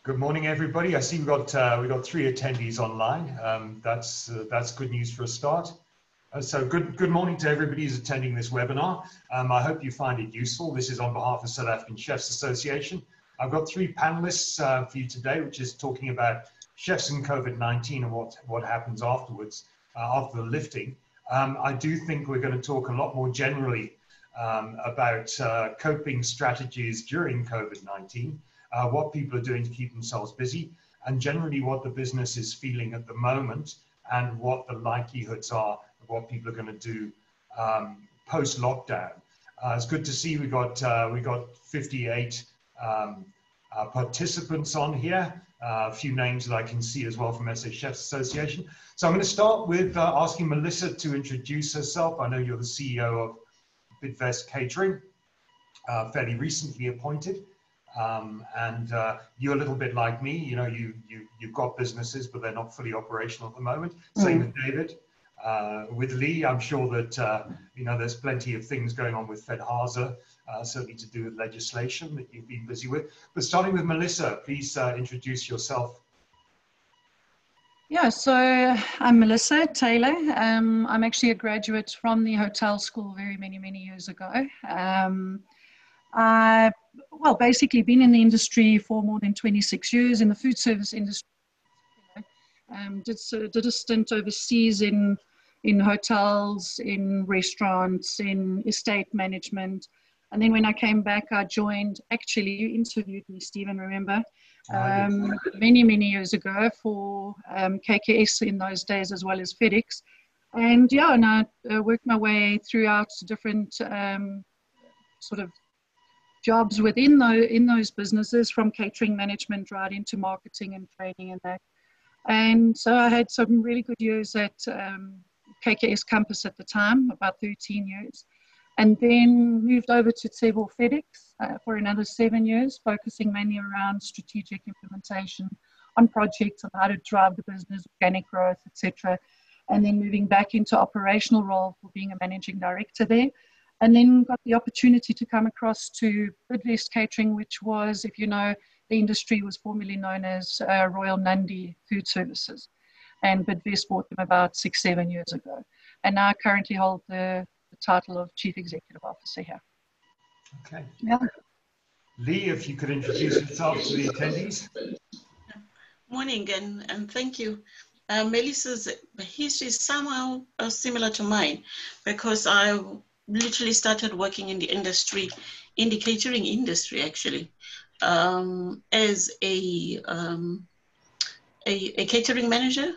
Good morning, everybody. I see we got three attendees online. That's good news for a start. So good morning to everybody who's attending this webinar. I hope you find it useful. This is on behalf of South African Chefs Association. I've got three panelists for you today, which is talking about chefs and COVID-19 and what happens afterwards, after the lifting. I do think we're going to talk a lot more generally about coping strategies during COVID-19, what people are doing to keep themselves busy, and generally what the business is feeling at the moment and what the likelihoods are of what people are going to do post-lockdown. It's good to see we got 58 participants on here, a few names that I can see as well from SA Chefs Association. So I'm going to start with asking Melissa to introduce herself. I know you're the CEO of Bidvest Catering, fairly recently appointed. And you're a little bit like me, you know, you've got businesses, but they're not fully operational at the moment. Same with David. With Lee, I'm sure that, you know, there's plenty of things going on with FEDHASA, certainly to do with legislation that you've been busy with. But starting with Melissa, please introduce yourself. Yeah, so I'm Melissa Taylor. I'm actually a graduate from the hotel school many years ago. I've, well, basically been in the industry for more than 26 years in the food service industry. Did a stint overseas in hotels, in restaurants, in estate management. And then when I came back, I joined, actually you interviewed me, Stephen, remember? Many years ago for KKS in those days, as well as FedEx. And yeah, and I worked my way throughout different sort of jobs within those businesses, from catering management right into marketing and training and that. And so I had some really good years at KKS Campus at the time, about 13 years. And then moved over to Tsebo FedEx for another 7 years, focusing mainly around strategic implementation on projects on how to drive the business, organic growth, etc. And then moving back into operational role for being a managing director there. And then got the opportunity to come across to Bidvest Catering, which was, if you know, the industry was formerly known as Royal Nandi Food Services. And Bidvest bought them about 6-7 years ago. And now I currently hold the title of Chief Executive Officer here. Okay. Yeah. Lee, if you could introduce yourself to the attendees. Morning, and thank you. Melissa's history is somehow similar to mine, because I literally started working in the industry, in the catering industry actually, as a catering manager,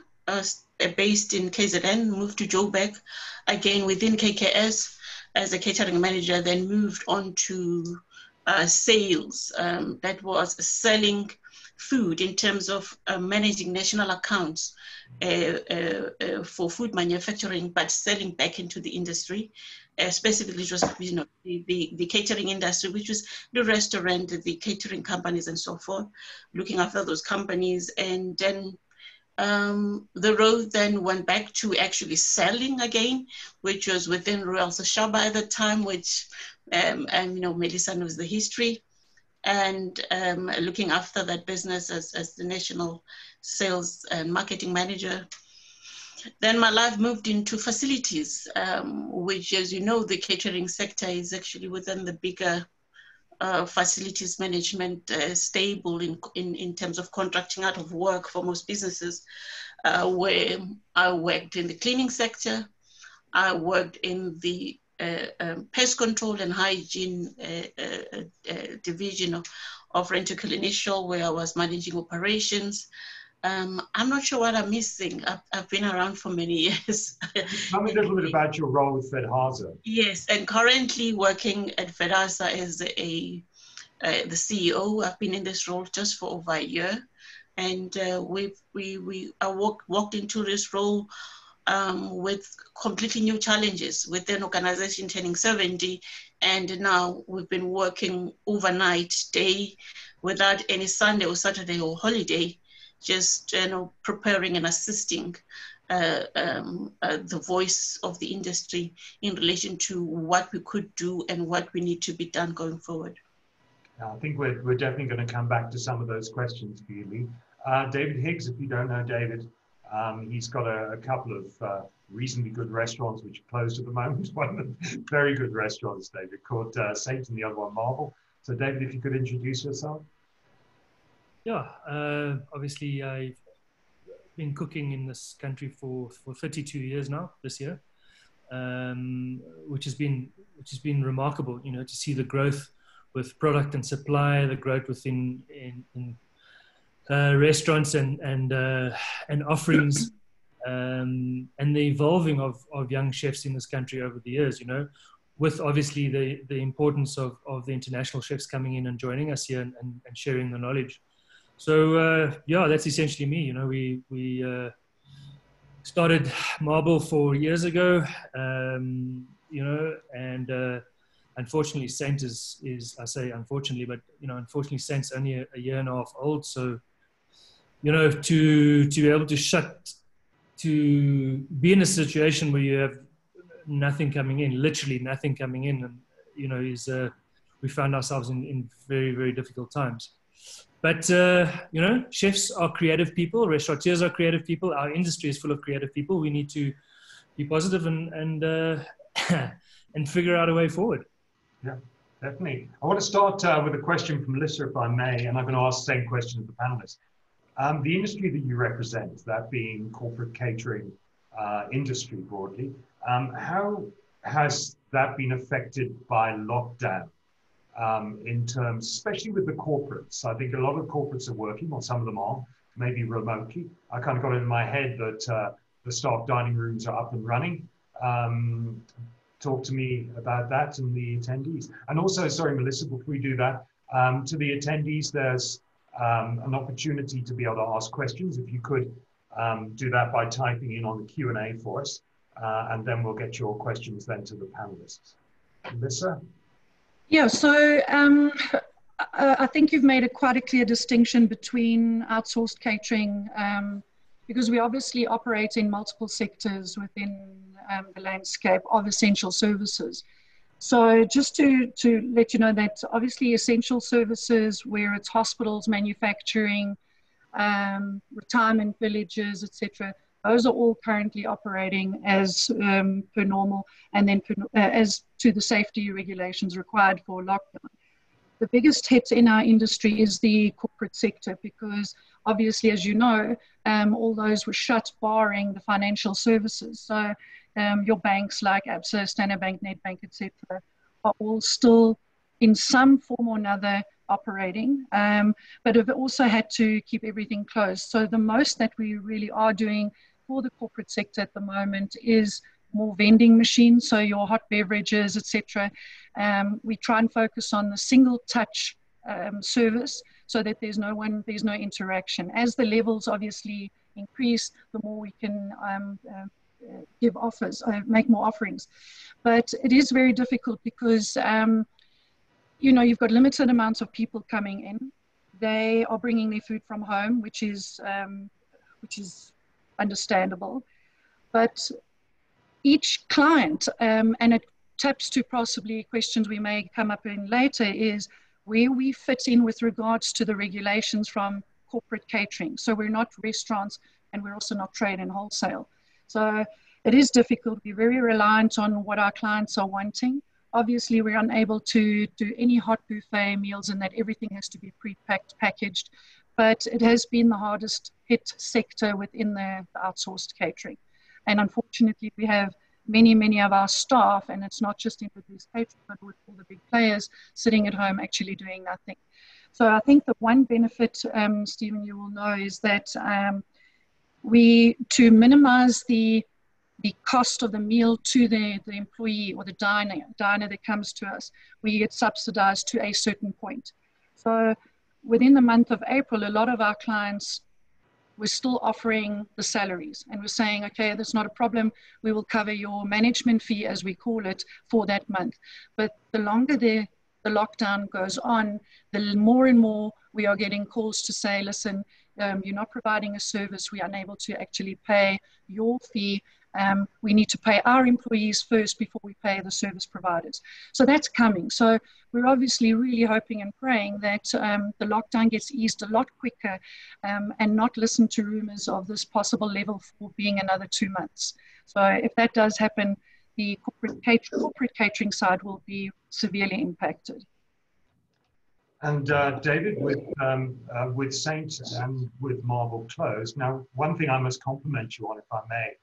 based in KZN, moved to Joburg, again within KKS as a catering manager, then moved on to sales, that was selling food in terms of managing national accounts for food manufacturing, but selling back into the industry. Specifically, it was, you know, the catering industry, which was the restaurant, the catering companies and so forth, looking after those companies. And then the road then went back to actually selling again, which was within Royal Sashaba at the time, which, and you know, Melissa knows the history, and looking after that business as the national sales and marketing manager. Then my life moved into facilities, which, as you know, the catering sector is actually within the bigger facilities management stable in terms of contracting out of work for most businesses, where I worked in the cleaning sector. I worked in the pest control and hygiene division of Rentokil Initial, where I was managing operations. I'm not sure what I'm missing. I've been around for many years. Tell me a little bit about your role with FEDHASA. Yes, and currently working at FEDHASA as the CEO. I've been in this role just for over a year, and I walked into this role with completely new challenges, with an organization turning 70, and now we've been working overnight, day, without any Sunday or Saturday or holiday, just preparing and assisting the voice of the industry in relation to what we could do and what we need to be done going forward. I think we're definitely going to come back to some of those questions for you, Lee. David Higgs, if you don't know David, he's got a couple of reasonably good restaurants which are closed at the moment. One of them very good restaurants, David, called Saint, and the other one Marble. So David, if you could introduce yourself. Yeah, obviously I've been cooking in this country for 32 years now this year, which has been remarkable, you know, to see the growth with product and supply, the growth within restaurants and offerings, and the evolving of young chefs in this country over the years, you know, with obviously the importance of the international chefs coming in and joining us here and sharing the knowledge. So yeah, that's essentially me. You know, we started Marble 4 years ago, you know, and unfortunately Saint is I say unfortunately, but you know, unfortunately Saint's only a year and a half old. So, you know, to be able to be in a situation where you have nothing coming in, literally nothing coming in, and you know, we found ourselves in very, very difficult times. But you know, chefs are creative people, restaurateurs are creative people. Our industry is full of creative people. We need to be positive and figure out a way forward. Yeah, definitely. I want to start with a question from Lissa, if I may, and I'm going to ask the same question to the panelists. The industry that you represent, that being corporate catering industry broadly, how has that been affected by lockdown in terms, especially with the corporates? I think a lot of corporates are working, or some of them are, maybe remotely. I kind of got it in my head that the staff dining rooms are up and running. Talk to me about that and the attendees. And also, sorry, Melissa, before we do that, to the attendees, there's an opportunity to be able to ask questions. If you could do that by typing in on the Q&A for us, and then we'll get your questions then to the panelists. Melissa? Yeah, so I think you've made quite a clear distinction between outsourced catering, because we obviously operate in multiple sectors within the landscape of essential services. So just to let you know that obviously essential services, where it's hospitals, manufacturing, retirement villages, etc., those are all currently operating as per normal, and then as to the safety regulations required for lockdown. The biggest hit in our industry is the corporate sector, because obviously, as you know, all those were shut, barring the financial services. So your banks like ABSA, Standard Bank, Nedbank, etc., are all still in some form or another operating, but have also had to keep everything closed. So the most that we really are doing for the corporate sector at the moment is more vending machines, so your hot beverages, etc. We try and focus on the single touch service, so that there's no interaction. As the levels obviously increase, the more we can give offers, make more offerings. But it is very difficult because you know, you've got limited amounts of people coming in. They are bringing their food from home, which is understandable. But each client, and it taps to possibly questions we may come up in later, is where we fit in with regards to the regulations from corporate catering. So we're not restaurants, and we're also not trade and wholesale. So it is difficult. We're very reliant on what our clients are wanting. Obviously, we're unable to do any hot buffet meals, and that everything has to be pre-packed, packaged. But it has been the hardest hit sector within the outsourced catering. And unfortunately, we have many of our staff, and it's not just in Bidvest catering, but with all the big players sitting at home actually doing nothing. So I think the one benefit, Stephen, you will know, is that to minimize the cost of the meal to the employee or the diner that comes to us, we get subsidized to a certain point. So within the month of April, a lot of our clients were still offering the salaries, and we're saying, okay, that's not a problem. We will cover your management fee, as we call it, for that month. But the longer the lockdown goes on, the more and more we are getting calls to say, listen, you're not providing a service. We are unable to actually pay your fee We need to pay our employees first before we pay the service providers. So that's coming. So we're obviously really hoping and praying that the lockdown gets eased a lot quicker and not listen to rumors of this possible level 4 being another 2 months. So if that does happen, the corporate catering side will be severely impacted. And David, with Saint and with Marble closed, now one thing I must compliment you on, if I may,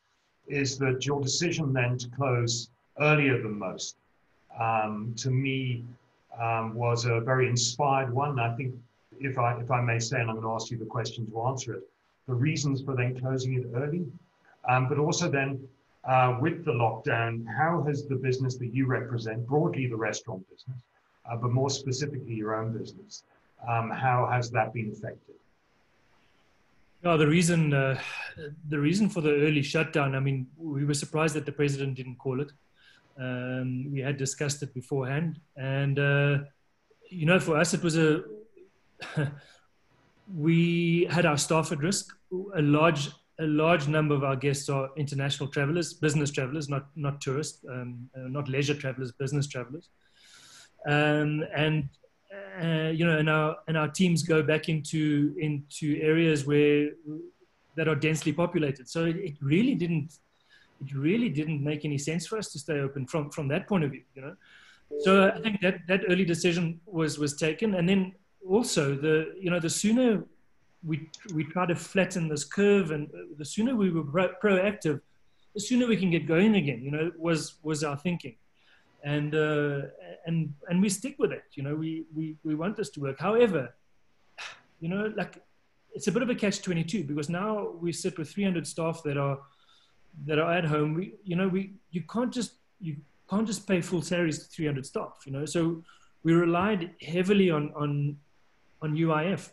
is that your decision then to close earlier than most, to me, was a very inspired one. I think, if I may say, and I'm going to ask you the question to answer it, the reasons for then closing it early, but also then with the lockdown, how has the business that you represent, broadly the restaurant business, but more specifically your own business, how has that been affected? No, the reason for the early shutdown, I mean, we were surprised that the president didn't call it. We had discussed it beforehand, and you know, for us it was we had our staff at risk. A large number of our guests are international travelers, business travelers, not tourists, not leisure travelers, business travelers. You know, and our teams go back into areas that are densely populated. So it really didn't make any sense for us to stay open from that point of view, you know. So I think that early decision was taken, and then also the sooner we try to flatten this curve, and the sooner we were proactive, the sooner we can get going again, you know, was our thinking. And we stick with it, you know, we want this to work. However, you know, like, it's a bit of a catch-22, because now we sit with 300 staff that are at home. You can't just pay full salaries to 300 staff, you know. So we relied heavily on UIF,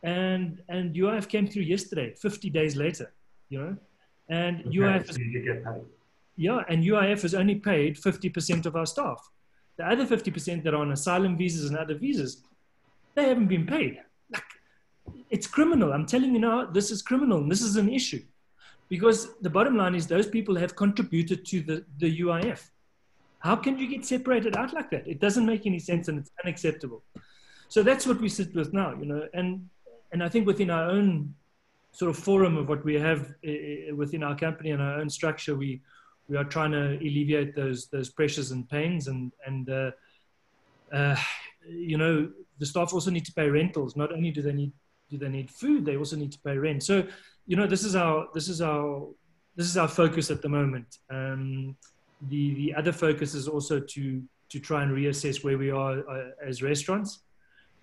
and UIF came through yesterday, 50 days later, you know, and okay, UIF. So you get paid. Yeah, and UIF has only paid 50% of our staff. The other 50% that are on asylum visas and other visas, they haven't been paid. Like, it's criminal. I'm telling you now, this is criminal, and this is an issue. Because the bottom line is those people have contributed to the UIF. How can you get separated out like that? It doesn't make any sense, and it's unacceptable. So that's what we sit with now, you know. And I think within our own sort of forum of what we have within our company and our own structure, we are trying to alleviate those pressures and pains, and you know, the staff also need to pay rentals. Not only do they need food, they also need to pay rent. So, you know, this is our focus at the moment. The other focus is also to try and reassess where we are as restaurants.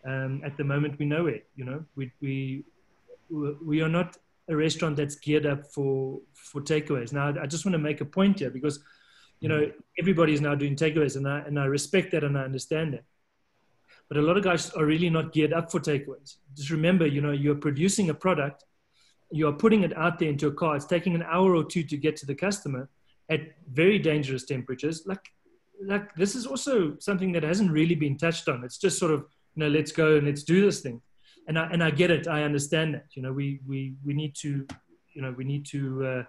At the moment, we know it. You know, we are not a restaurant that's geared up for takeaways. Now, I just want to make a point here, because, you know, everybody is now doing takeaways, and I respect that and I understand that. But a lot of guys are really not geared up for takeaways. Just remember, you know, you're producing a product, you are putting it out there into a car. It's taking an hour or two to get to the customer at very dangerous temperatures. Like this is also something that hasn't really been touched on. It's just sort of, you know, let's go and let's do this thing. And I get it. I understand that. You know, we need to, you know, we need to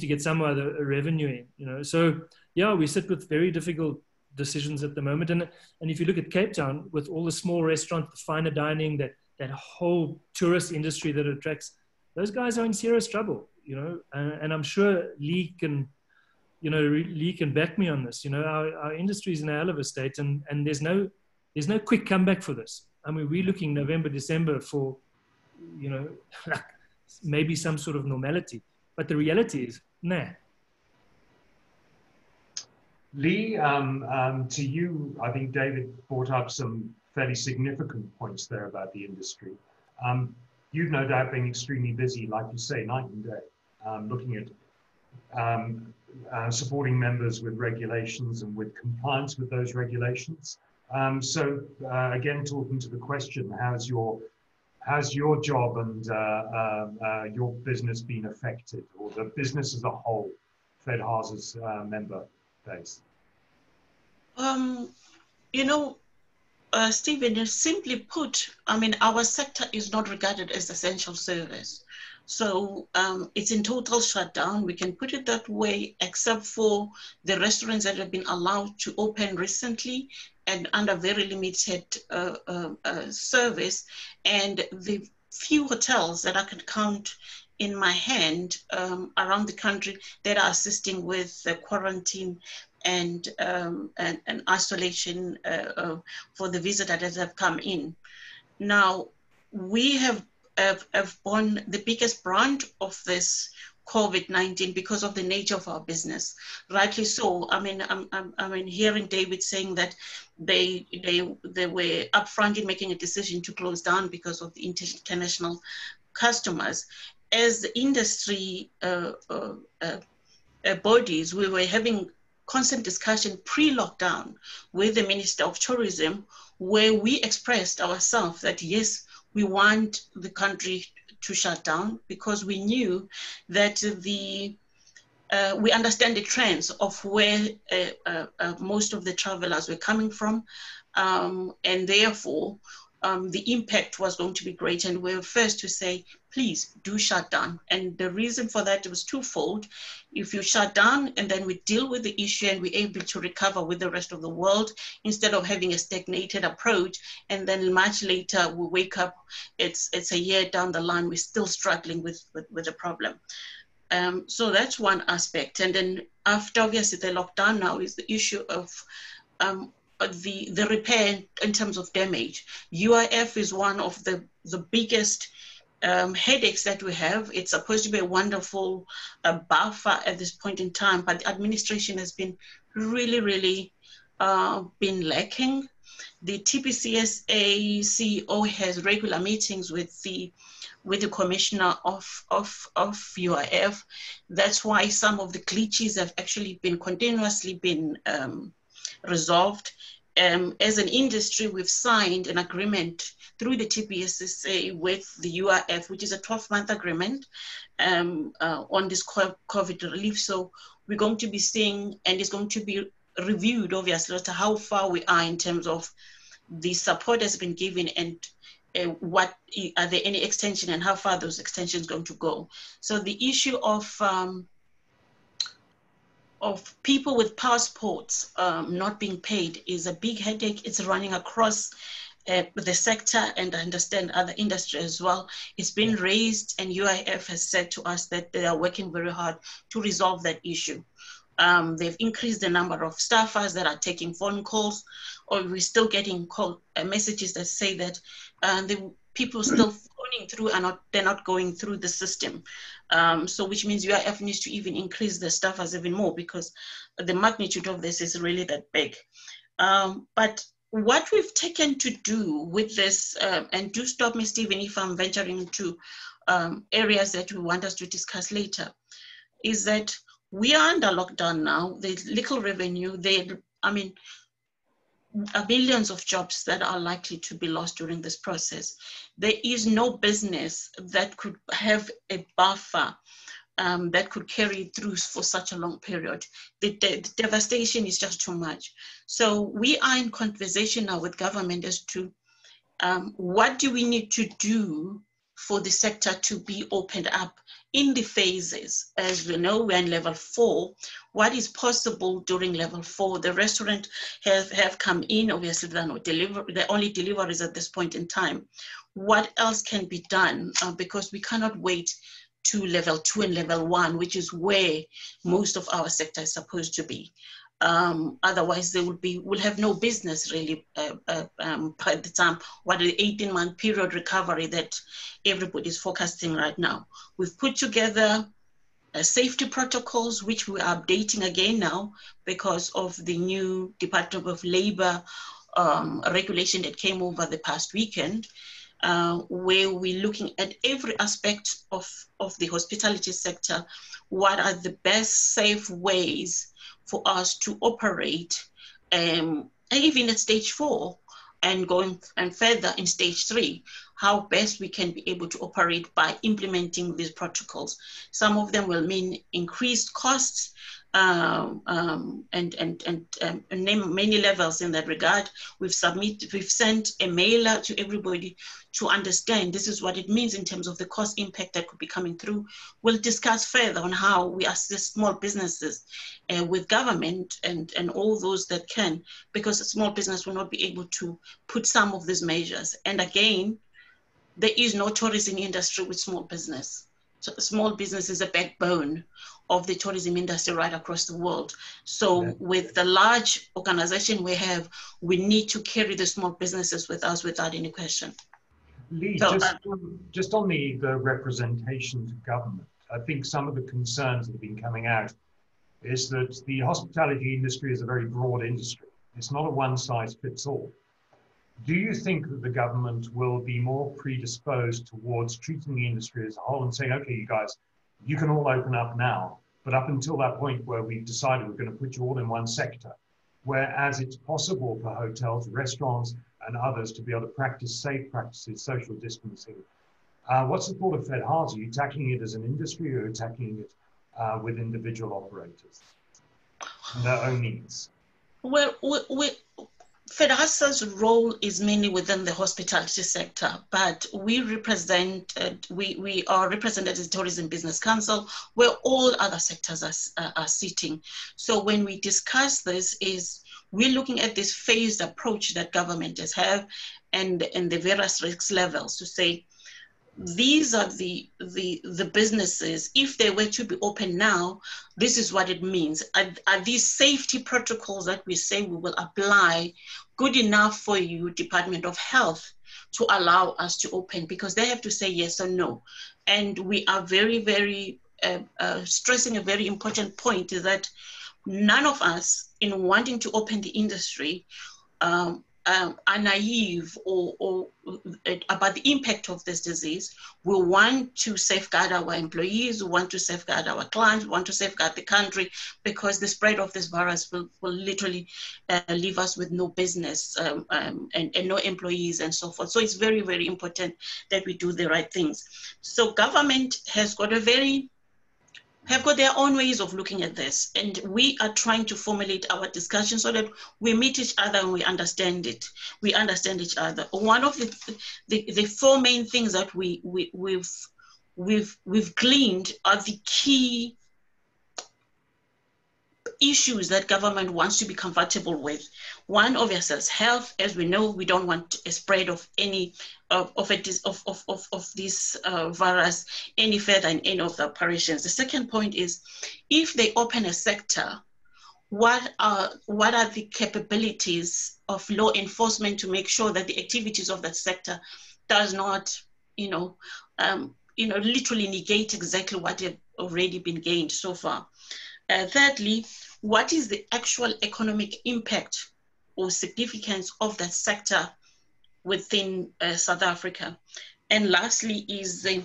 get some other revenue in. You know, so yeah, we sit with very difficult decisions at the moment. And if you look at Cape Town, with all the small restaurants, the finer dining, that whole tourist industry that attracts, those guys are in serious trouble. You know, and I'm sure Lee can back me on this. You know, our industry is in a hell of a state, and there's no quick comeback for this. I mean, we're looking November, December for, you know, maybe some sort of normality. But the reality is, nah. Lee, to you, I think David brought up some fairly significant points there about the industry. You've no doubt been extremely busy, like you say, night and day, looking at supporting members with regulations and with compliance with those regulations. So again, talking to the question, how's your job and your business been affected, or the business as a whole, FEDHASA's member base? You know, Stephen, simply put, I mean, our sector is not regarded as essential service. So it's in total shutdown. We can put it that way, except for the restaurants that have been allowed to open recently and under very limited service, and the few hotels that I can count in my hand around the country that are assisting with the quarantine and isolation for the visitors that have come in. Now, we have borne the biggest brunt of this COVID-19 because of the nature of our business. Rightly so. I mean, hearing David saying that they were upfront in making a decision to close down because of the international customers. As the industry bodies, we were having constant discussion pre-lockdown with the Minister of Tourism, where we expressed ourselves that yes, we want the country to shut down because we knew that we understand the trends of where most of the travelers were coming from, and therefore the impact was going to be great. And we were first to say, please do shut down. And the reason for that was twofold. If you shut down and then we deal with the issue and we're able to recover with the rest of the world, instead of having a stagnated approach, and then much later we wake up, it's a year down the line, we're still struggling with the problem. So that's one aspect. And then after obviously the lockdown now is the issue of the repair in terms of damage. UIF is one of the biggest headaches that we have. It's supposed to be a wonderful buffer at this point in time, but the administration has been really been lacking. The TPCSA CEO has regular meetings with the commissioner of UIF. That's why some of the glitches have actually been continuously been resolved. As an industry, we've signed an agreement through the TPSSA with the UIF, which is a 12-month agreement on this COVID relief. So we're going to be seeing, and it's going to be reviewed, obviously, as to how far we are in terms of the support that's been given and what are there any extension and how far those extensions going to go. So the issue of people with passports not being paid is a big headache. It's running across the sector, and I understand other industry as well. It's been raised, and UIF has said to us that they are working very hard to resolve that issue. They've increased the number of staffers that are taking phone calls, or we're still getting messages that say that the people still phoning through are they're not going through the system. So which means UIF needs to even increase the staffers even more, because the magnitude of this is really that big. But what we've taken to do with this, and do stop me, Stephen, if I'm venturing into areas that we want us to discuss later, is that we are under lockdown now. There's little revenue. Billions of jobs that are likely to be lost during this process. There is no business that could have a buffer that could carry through for such a long period. The devastation is just too much. So we are in conversation now with government as to what do we need to do for the sector to be opened up in the phases. As we know, we're in level 4. What is possible during level 4? The restaurant have come in, obviously they're not they're only deliveries at this point in time. What else can be done? Because we cannot wait to level 2 and level 1, which is where most of our sector is supposed to be. Otherwise we'll have no business really by the time, what the 18-month period recovery that everybody's forecasting right now. We've put together safety protocols, which we are updating again now because of the new Department of Labor regulation that came over the past weekend, where we're looking at every aspect of the hospitality sector. What are the best safe ways for us to operate, and even at stage 4 and going and further in stage 3, how best we can be able to operate by implementing these protocols. Some of them will mean increased costs, name many levels in that regard. We've sent a mailer to everybody to understand this is what it means in terms of the cost impact that could be coming through. We'll discuss further on how we assist small businesses with government and all those that can, because a small business will not be able to put some of these measures. And again, there is no tourism industry with small business. So small business is a backbone of the tourism industry right across the world. So with the large organization we have, we need to carry the small businesses with us without any question. Lee, So, just on the representation to government, I think some of the concerns that have been coming out is that the hospitality industry is a very broad industry. It's not a one-size-fits-all. Do you think that the government will be more predisposed towards treating the industry as a whole and saying, okay, you guys, you can all open up now, but up until that point where we've decided we're going to put you all in one sector, whereas it's possible for hotels, restaurants, and others to be able to practice safe practices, social distancing. What's the thought of FEDHASA? Are you tackling it as an industry, or are you tackling it with individual operators and their own needs? Well, FEDHASA's role is mainly within the hospitality sector, but we represent, we are represented as Tourism Business Council, where all other sectors are sitting. So when we discuss this, we're looking at this phased approach that government has have and the various risk levels to say, these are the businesses, if they were to be open now, this is what it means. Are these safety protocols that we say we will apply good enough for you, Department of Health, to allow us to open? Because they have to say yes or no. And we are very, very stressing a very important point, is that none of us, in wanting to open the industry, are naive or about the impact of this disease. We want to safeguard our employees, we want to safeguard our clients, we want to safeguard the country, because the spread of this virus will literally leave us with no business and no employees and so forth. So it's very, very important that we do the right things. So government has got have got their own ways of looking at this. And we are trying to formulate our discussion so that we meet each other and we understand it. We understand each other. One of the four main things that we've gleaned are the key issues that government wants to be comfortable with. One, obviously, is health. As we know, we don't want a spread of any of this virus any further in any of the operations. The second point is, if they open a sector, what are the capabilities of law enforcement to make sure that the activities of that sector does not, literally negate exactly what have already been gained so far. Thirdly, what is the actual economic impact or significance of that sector within South Africa? And lastly is the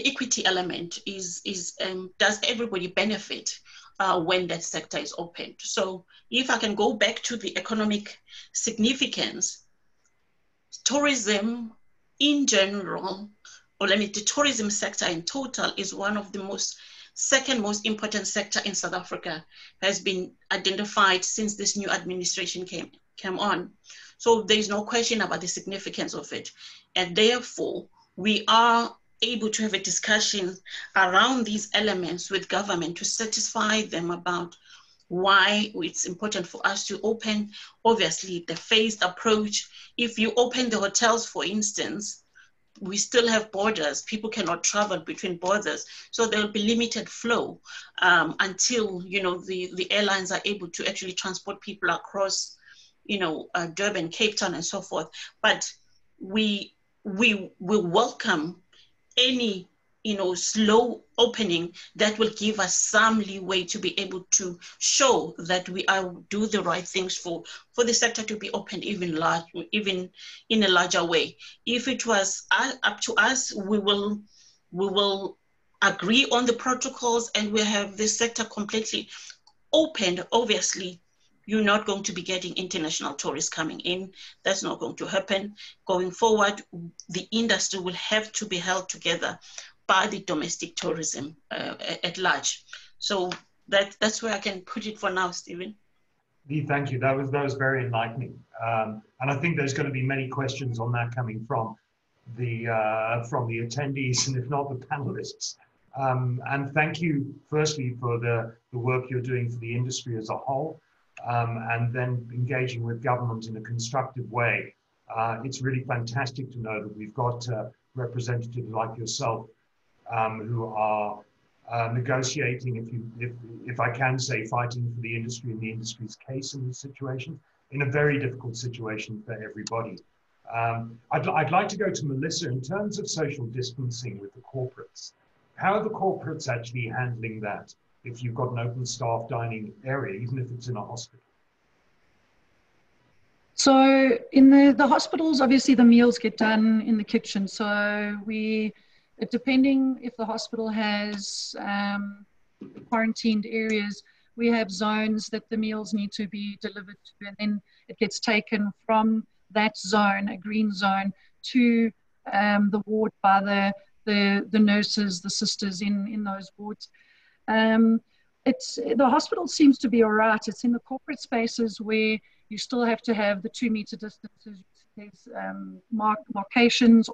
equity element. Does everybody benefit when that sector is opened? So if I can go back to the economic significance, tourism in general, the tourism sector in total is one of the second most important sector in South Africa, has been identified since this new administration came on. So there's no question about the significance of it. And therefore, we are able to have a discussion around these elements with government to satisfy them about why it's important for us to open. Obviously, the phased approach. If you open the hotels, for instance, we still have borders. People cannot travel between borders. So there will be limited flow until, the airlines are able to actually transport people across, Durban, Cape Town, and so forth. But we will welcome any, slow opening that will give us some leeway to be able to show that we do the right things for the sector to be opened even in a larger way. If it was up to us, we will agree on the protocols and we have this sector completely opened. Obviously, you're not going to be getting international tourists coming in. That's not going to happen. Going forward, the industry will have to be held together by the domestic tourism at large. So that's where I can put it for now, Stephen. Lee, thank you. That was very enlightening. And I think there's going to be many questions on that coming from the attendees and if not the panelists. And thank you firstly for the work you're doing for the industry as a whole, and then engaging with government in a constructive way. It's really fantastic to know that we've got representatives like yourself who are negotiating, if I can say, fighting for the industry and the industry's case in this situation, in a very difficult situation for everybody. I'd like to go to Melissa in terms of social distancing with the corporates. How are the corporates actually handling that if you've got an open staff dining area, even if it's in a hospital? So in the hospitals, obviously the meals get done in the kitchen. So depending if the hospital has quarantined areas, we have zones that the meals need to be delivered to, and then it gets taken from that zone, a green zone, to the ward by the nurses, the sisters in those wards. The hospital seems to be all right. It's in the corporate spaces where you still have to have the 2-meter distances. There's marcations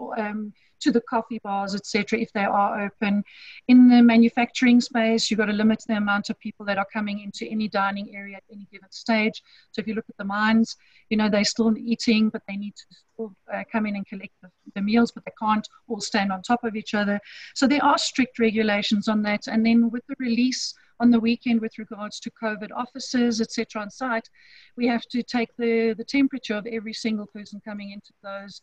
to the coffee bars, etc., if they are open. In the manufacturing space, you've got to limit the amount of people that are coming into any dining area at any given stage. So if you look at the mines, you know, they're still eating, but they need to still come in and collect the meals, but they can't all stand on top of each other. So there are strict regulations on that. And then with the release on the weekend with regards to COVID officers, etc., on site, we have to take the temperature of every single person coming into those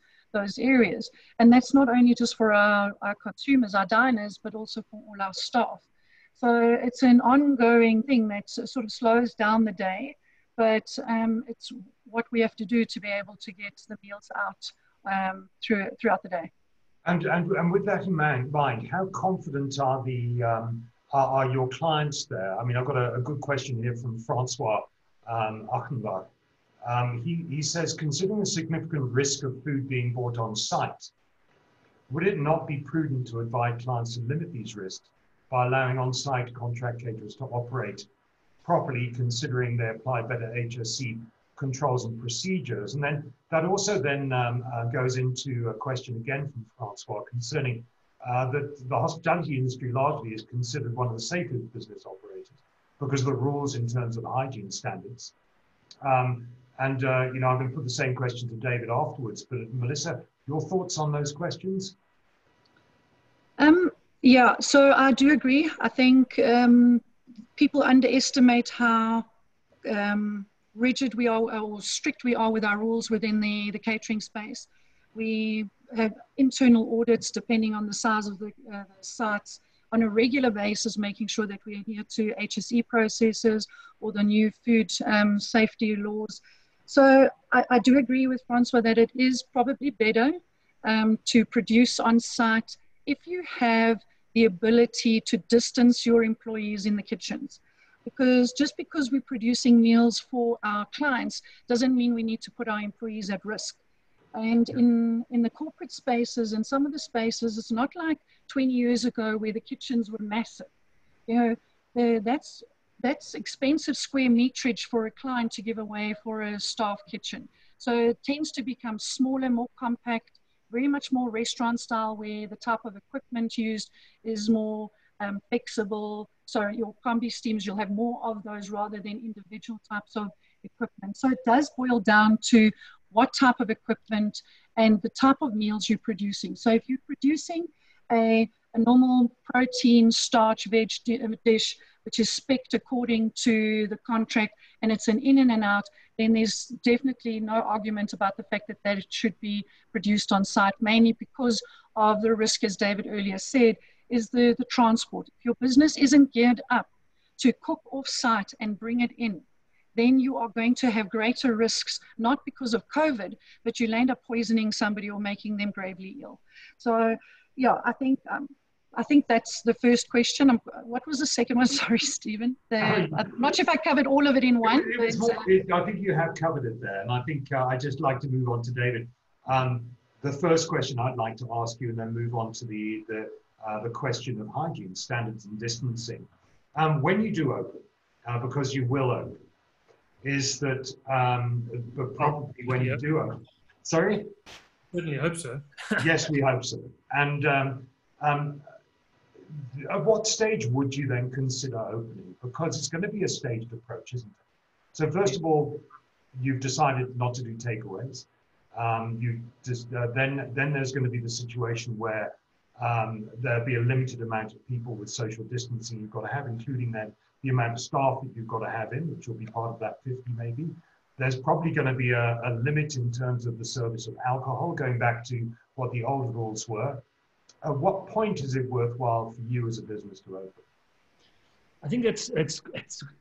areas. And that's not only just for our consumers, our diners, but also for all our staff. So it's an ongoing thing that sort of slows down the day, but it's what we have to do to be able to get the meals out throughout the day. And with that in mind, how confident are your clients there? I mean, I've got a good question here from Francois Achenbach. He says, considering the significant risk of food being bought on site, would it not be prudent to advise clients to limit these risks by allowing on-site contract caterers to operate properly, considering they apply better HSE controls and procedures? And then that also then goes into a question again from Francois concerning that the hospitality industry largely is considered one of the safest business operators because of the rules in terms of hygiene standards. You know, I'm going to put the same question to David afterwards, but Melissa, your thoughts on those questions? Yeah, so I do agree. I think people underestimate how rigid we are or strict we are with our rules within the catering space. We have internal audits depending on the size of the sites on a regular basis, making sure that we adhere to HSE processes or the new food safety laws. So I do agree with Francois that it is probably better to produce on site if you have the ability to distance your employees in the kitchens. Because just because we're producing meals for our clients doesn't mean we need to put our employees at risk. And in the corporate spaces and some of the spaces, it's not like 20 years ago where the kitchens were massive. You know, that's expensive square meterage for a client to give away for a staff kitchen. So it tends to become smaller, more compact, very much more restaurant style, where the type of equipment used is more flexible. So your combi steams, you'll have more of those rather than individual types of equipment. So it does boil down to what type of equipment and the type of meals you're producing. So if you're producing a normal protein, starch, veg dish, which is spec'd according to the contract, and it's an in and an out, then there's definitely no argument about the fact that it should be produced on site, mainly because of the risk, as David earlier said, is the transport. If your business isn't geared up to cook off site and bring it in, then you are going to have greater risks, not because of COVID, but you'll end up poisoning somebody or making them gravely ill. So yeah, I think that's the first question. What was the second one? Sorry, Stephen. I'm not sure if I covered all of it in one. I think you have covered it there. And I think I'd just like to move on to David. The first question I'd like to ask you and then move on to the question of hygiene standards and distancing. when you do open, because you will open, is that, but probably when you do open. Sorry? Certainly hope so. Yes, we hope so. And at what stage would you then consider opening? Because it's going to be a staged approach, isn't it? So first of all, you've decided not to do takeaways. Then there's going to be the situation where there'll be a limited amount of people with social distancing you've got to have, including then the amount of staff that you've got to have in, which will be part of that 50 maybe. There's probably going to be a limit in terms of the service of alcohol, going back to what the old rules were. At what point is it worthwhile for you as a business to open? I think it's a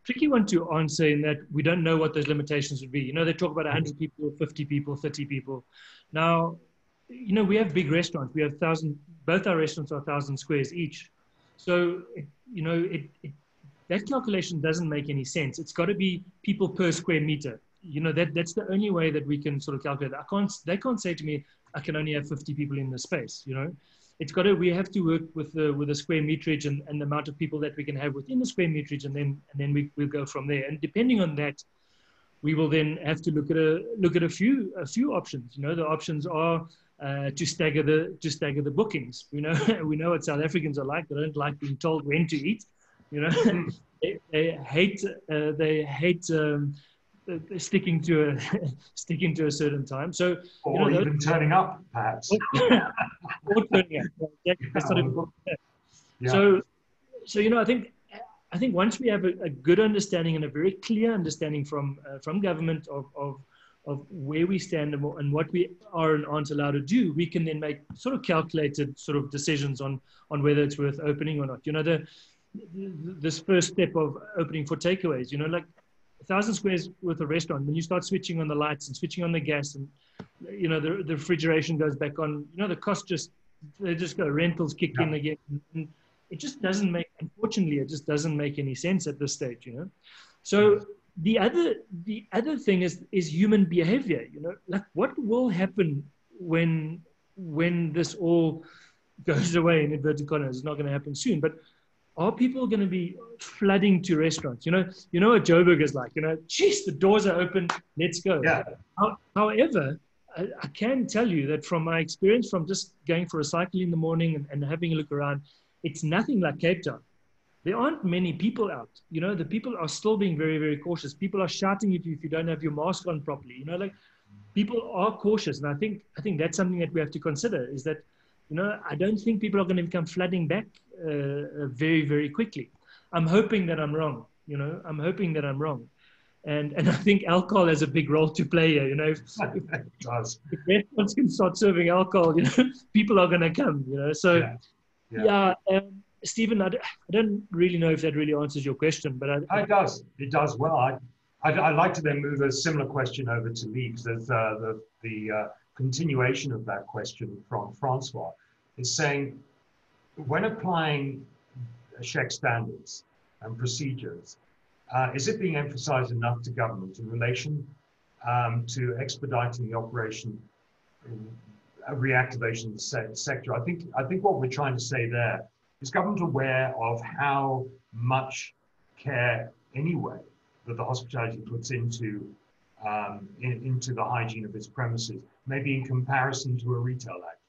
tricky one to answer in that we don't know what those limitations would be. You know, they talk about 100 people, 50 people, 30 people. Now, you know, we have big restaurants. We have 1,000, both our restaurants are 1,000 squares each. So, that calculation doesn't make any sense. It's got to be people per square meter. You know, that's the only way that we can sort of calculate that. They can't say to me, I can only have 50 people in the space, you know. We have to work with the square meterage and the amount of people that we can have within the square meterage, and then we'll go from there. And depending on that, we will then have to look at a few options. You know, the options are to stagger the bookings. We know what South Africans are like. They don't like being told when to eat. You know, they hate sticking to a certain time. So, or even turning up, perhaps. Or turning up. That's not important. Yeah. So you know, I think once we have a good understanding and a very clear understanding from government of where we stand and what we are and aren't allowed to do, we can then make sort of calculated sort of decisions on whether it's worth opening or not. You know, this first step of opening for takeaways, you know, like 1,000 squares worth of restaurant, when you start switching on the lights and switching on the gas and, you know, the refrigeration goes back on, you know, the cost they just go, rentals kick in again. And it just doesn't make, unfortunately, it just doesn't make any sense at this stage, you know. So the other thing is human behavior, you know, like what will happen when this all goes away in inverted commas? It's not going to happen soon, but are people going to be flooding to restaurants? You know what Joburg is like, you know, geez, the doors are open, let's go. Yeah. However, I can tell you that from my experience from just going for a cycle in the morning and having a look around, it's nothing like Cape Town. There aren't many people out. You know, the people are still being very, very cautious. People are shouting at you if you don't have your mask on properly. You know, like people are cautious. And I think that's something that we have to consider is that, you know, I don't think people are going to become flooding back very, very quickly. I'm hoping that I'm wrong, you know, And I think alcohol has a big role to play here, you know. If restaurants can start serving alcohol, you know, people are going to come, you know. So, Stephen, I don't really know if that really answers your question, but it does. It does well. I'd like to then move a similar question over to Lee, because there's the continuation of that question from Francois is saying, when applying SHEC standards and procedures, is it being emphasized enough to government in relation to expediting the operation, reactivation of the sector? I think what we're trying to say there is government aware of how much care anyway that the hospitality puts into the hygiene of its premises, maybe in comparison to a retail act?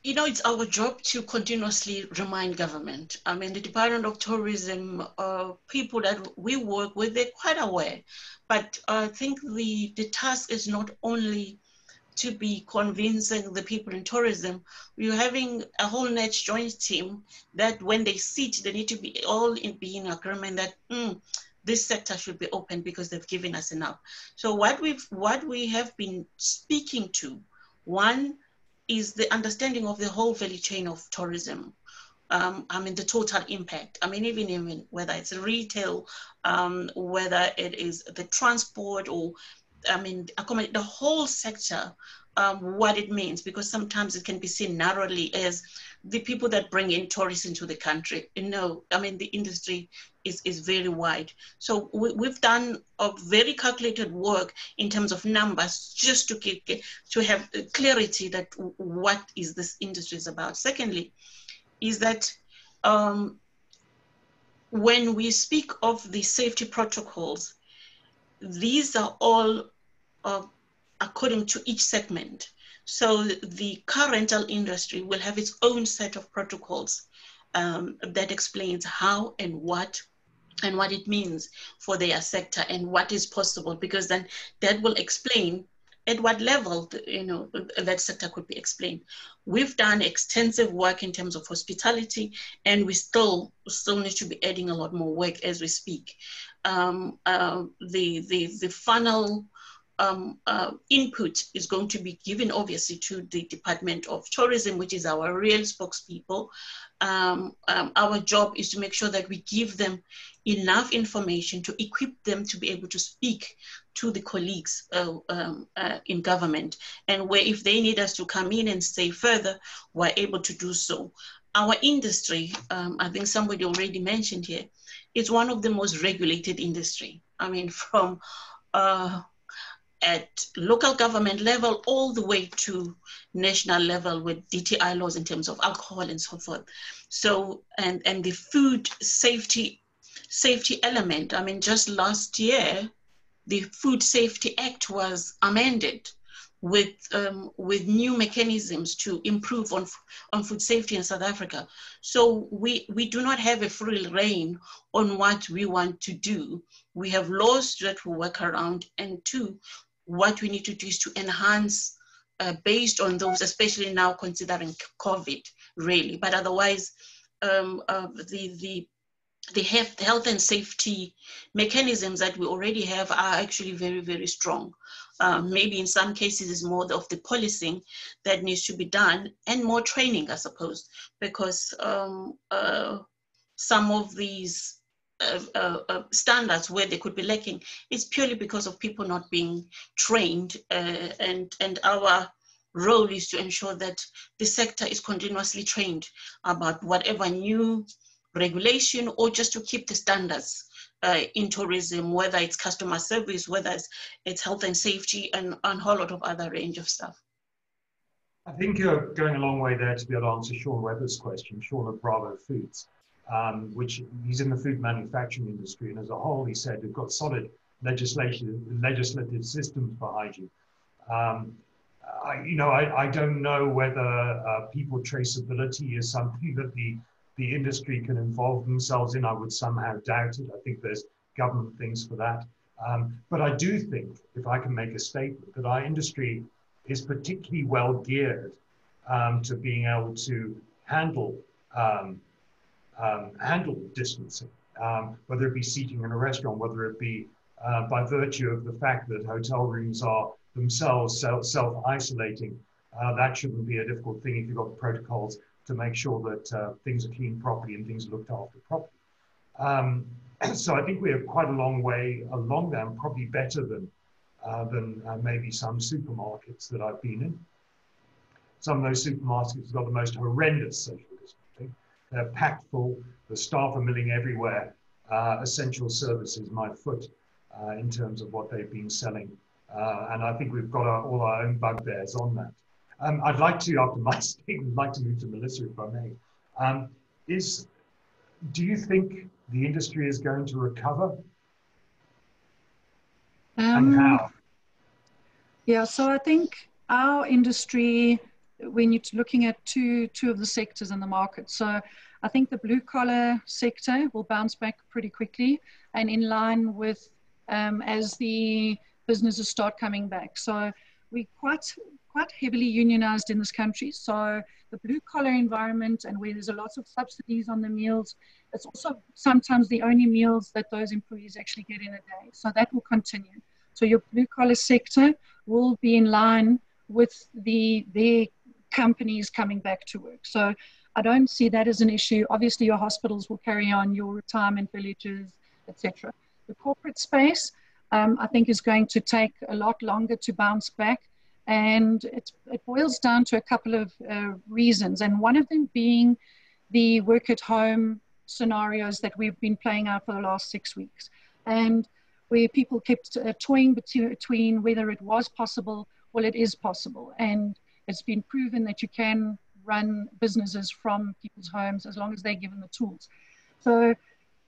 You know, it's our job to continuously remind government. I mean, the Department of Tourism, people that we work with, they're quite aware. But I think the task is not only to be convincing the people in tourism. We're having a whole next joint team that when they sit, they need to be all be in agreement that this sector should be open because they've given us enough. So what we have been speaking to, one, is the understanding of the whole value chain of tourism. I mean, the total impact. I mean, even whether it's retail, whether it is the transport or, I mean, the whole sector, what it means, because sometimes it can be seen narrowly as the people that bring in tourists into the country. You know, I mean, the industry is very wide. So we've done a very calculated work in terms of numbers just to have clarity that what is this industry is about. Secondly, is that when we speak of the safety protocols, these are all according to each segment. So the car rental industry will have its own set of protocols that explains how and what it means for their sector and what is possible, because then that will explain at what level, you know, that sector could be explained. We've done extensive work in terms of hospitality, and we still need to be adding a lot more work as we speak. The final input is going to be given obviously to the Department of Tourism, which is our real spokespeople. Our job is to make sure that we give them enough information to equip them to be able to speak to the colleagues in government, and where if they need us to come in and say further, we're able to do so. Our industry, I think somebody already mentioned here, is one of the most regulated industry. I mean, from at local government level all the way to national level with DTI laws in terms of alcohol and so forth. So, and the food safety element, I mean, just last year, the Food Safety Act was amended with new mechanisms to improve on food safety in South Africa. So we do not have a free rein on what we want to do. We have laws that we work around, and two, what we need to do is to enhance based on those, especially now considering COVID, really. But otherwise, the health and safety mechanisms that we already have are actually very, very strong. Maybe in some cases it's more of the policing that needs to be done, and more training, I suppose, because some of these standards where they could be lacking is purely because of people not being trained, and our role is to ensure that the sector is continuously trained about whatever new regulation, or just to keep the standards in tourism, whether it's customer service, whether it's health and safety, and a whole lot of other range of stuff. I think you're going a long way there to be able to answer Sean Webber's question, Sean of Bravo Foods, which he's in the food manufacturing industry, and as a whole, he said, we've got solid legislative systems for hygiene. I don't know whether people traceability is something that the industry can involve themselves in. I would somehow doubt it. I think there's government things for that. But I do think, if I can make a statement, that our industry is particularly well geared to being able to handle distancing, whether it be seating in a restaurant, whether it be by virtue of the fact that hotel rooms are themselves self-isolating. That shouldn't be a difficult thing if you've got protocols to make sure that things are cleaned properly and things are looked after properly. So I think we're quite a long way along there, and probably better than maybe some supermarkets that I've been in. Some of those supermarkets have got the most horrendous social distancing. They're packed full, the staff are milling everywhere. Essential services might foot in terms of what they've been selling. And I think we've got all our own bugbears on that. I'd like to, after my statement, move to Melissa, if I may. Do you think the industry is going to recover? And how? Yeah, so I think our industry, when you're looking at two of the sectors in the market, so I think the blue collar sector will bounce back pretty quickly, and in line with as the businesses start coming back. So we're quite heavily unionized in this country. So the blue collar environment, and where there's a lot of subsidies on the meals, it's also sometimes the only meals that those employees actually get in a day. So that will continue. So your blue collar sector will be in line with their companies coming back to work. So I don't see that as an issue. Obviously your hospitals will carry on, your retirement villages, etc. The corporate space, I think, is going to take a lot longer to bounce back. And it boils down to a couple of reasons. And one of them being the work at home scenarios that we've been playing out for the last 6 weeks. And where people kept toying between whether it was possible. Well, it is possible. And it's been proven that you can run businesses from people's homes as long as they're given the tools. So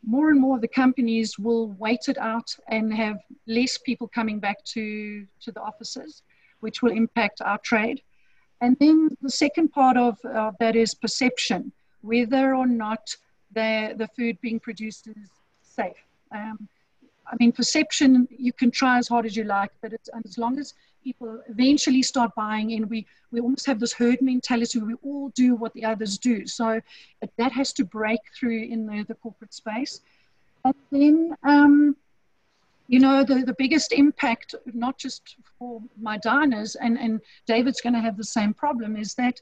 more and more of the companies will wait it out and have less people coming back to the offices, which will impact our trade. And then the second part of that is perception, whether or not the food being produced is safe. I mean, perception, you can try as hard as you like, but as long as people eventually start buying in, we almost have this herd mentality where we all do what the others do. So that has to break through in the corporate space. And then, you know, the biggest impact, not just for my diners, and David's going to have the same problem, is that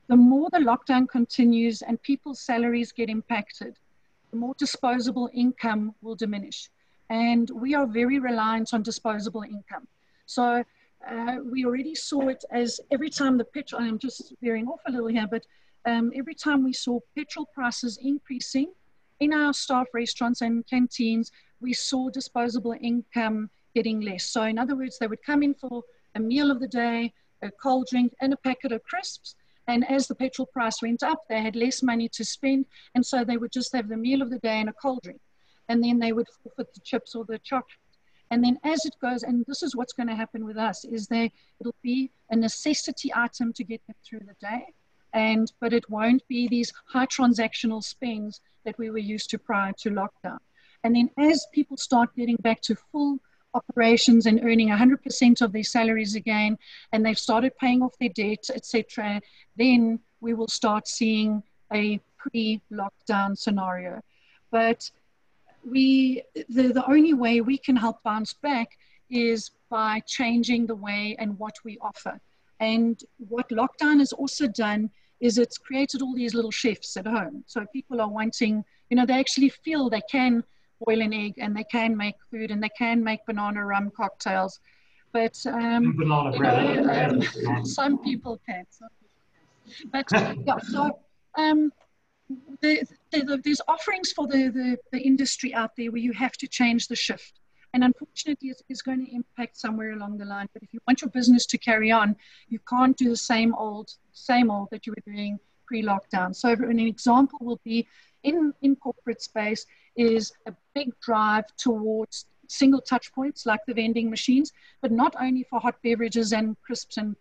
the more the lockdown continues and people's salaries get impacted, the more disposable income will diminish. And we are very reliant on disposable income. So we already saw it as every time the petrol, I'm just veering off a little here, but every time we saw petrol prices increasing in our staff restaurants and canteens, we saw disposable income getting less. So in other words, they would come in for a meal of the day, a cold drink, and a packet of crisps. And as the petrol price went up, they had less money to spend. And so they would just have the meal of the day and a cold drink. And then they would forfeit the chips or the chocolate. And then as it goes, and this is what's going to happen with us, is it'll be a necessity item to get them through the day. But it won't be these high transactional spends that we were used to prior to lockdown. And then as people start getting back to full operations and earning 100% of their salaries again, and they've started paying off their debt, etc., then we will start seeing a pre-lockdown scenario. But the only way we can help bounce back is by changing the way and what we offer. And what lockdown has also done is it's created all these little chefs at home. So people are wanting, you know, they actually feel they can boil an egg and they can make food and they can make banana rum cocktails. But banana bread. Some people can. But yeah, so there's offerings for the industry out there where you have to change the shift. And unfortunately, it's going to impact somewhere along the line. But if you want your business to carry on, you can't do the same old that you were doing pre-lockdown. So an example will be in corporate space is a big drive towards single touch points like the vending machines, but not only for hot beverages and crisps and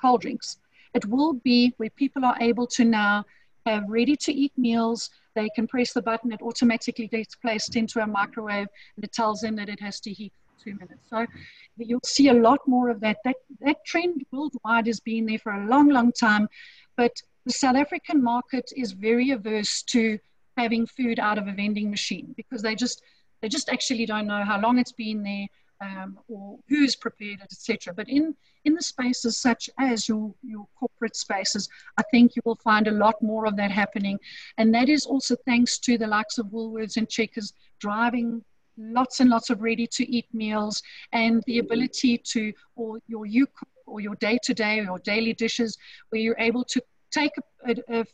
cold drinks. It will be where people are able to now have ready-to-eat meals. They can press the button, it automatically gets placed into a microwave, and it tells them that it has to heat for 2 minutes. So you'll see a lot more of that. That trend worldwide has been there for a long, long time, but the South African market is very averse to having food out of a vending machine because they just actually don't know how long it's been there or who's prepared it, etc. But in the spaces such as your corporate spaces, I think you will find a lot more of that happening. And that is also thanks to the likes of Woolworths and Checkers driving lots and lots of ready-to-eat meals and the ability to, or your day-to-day or your daily dishes, where you're able to take a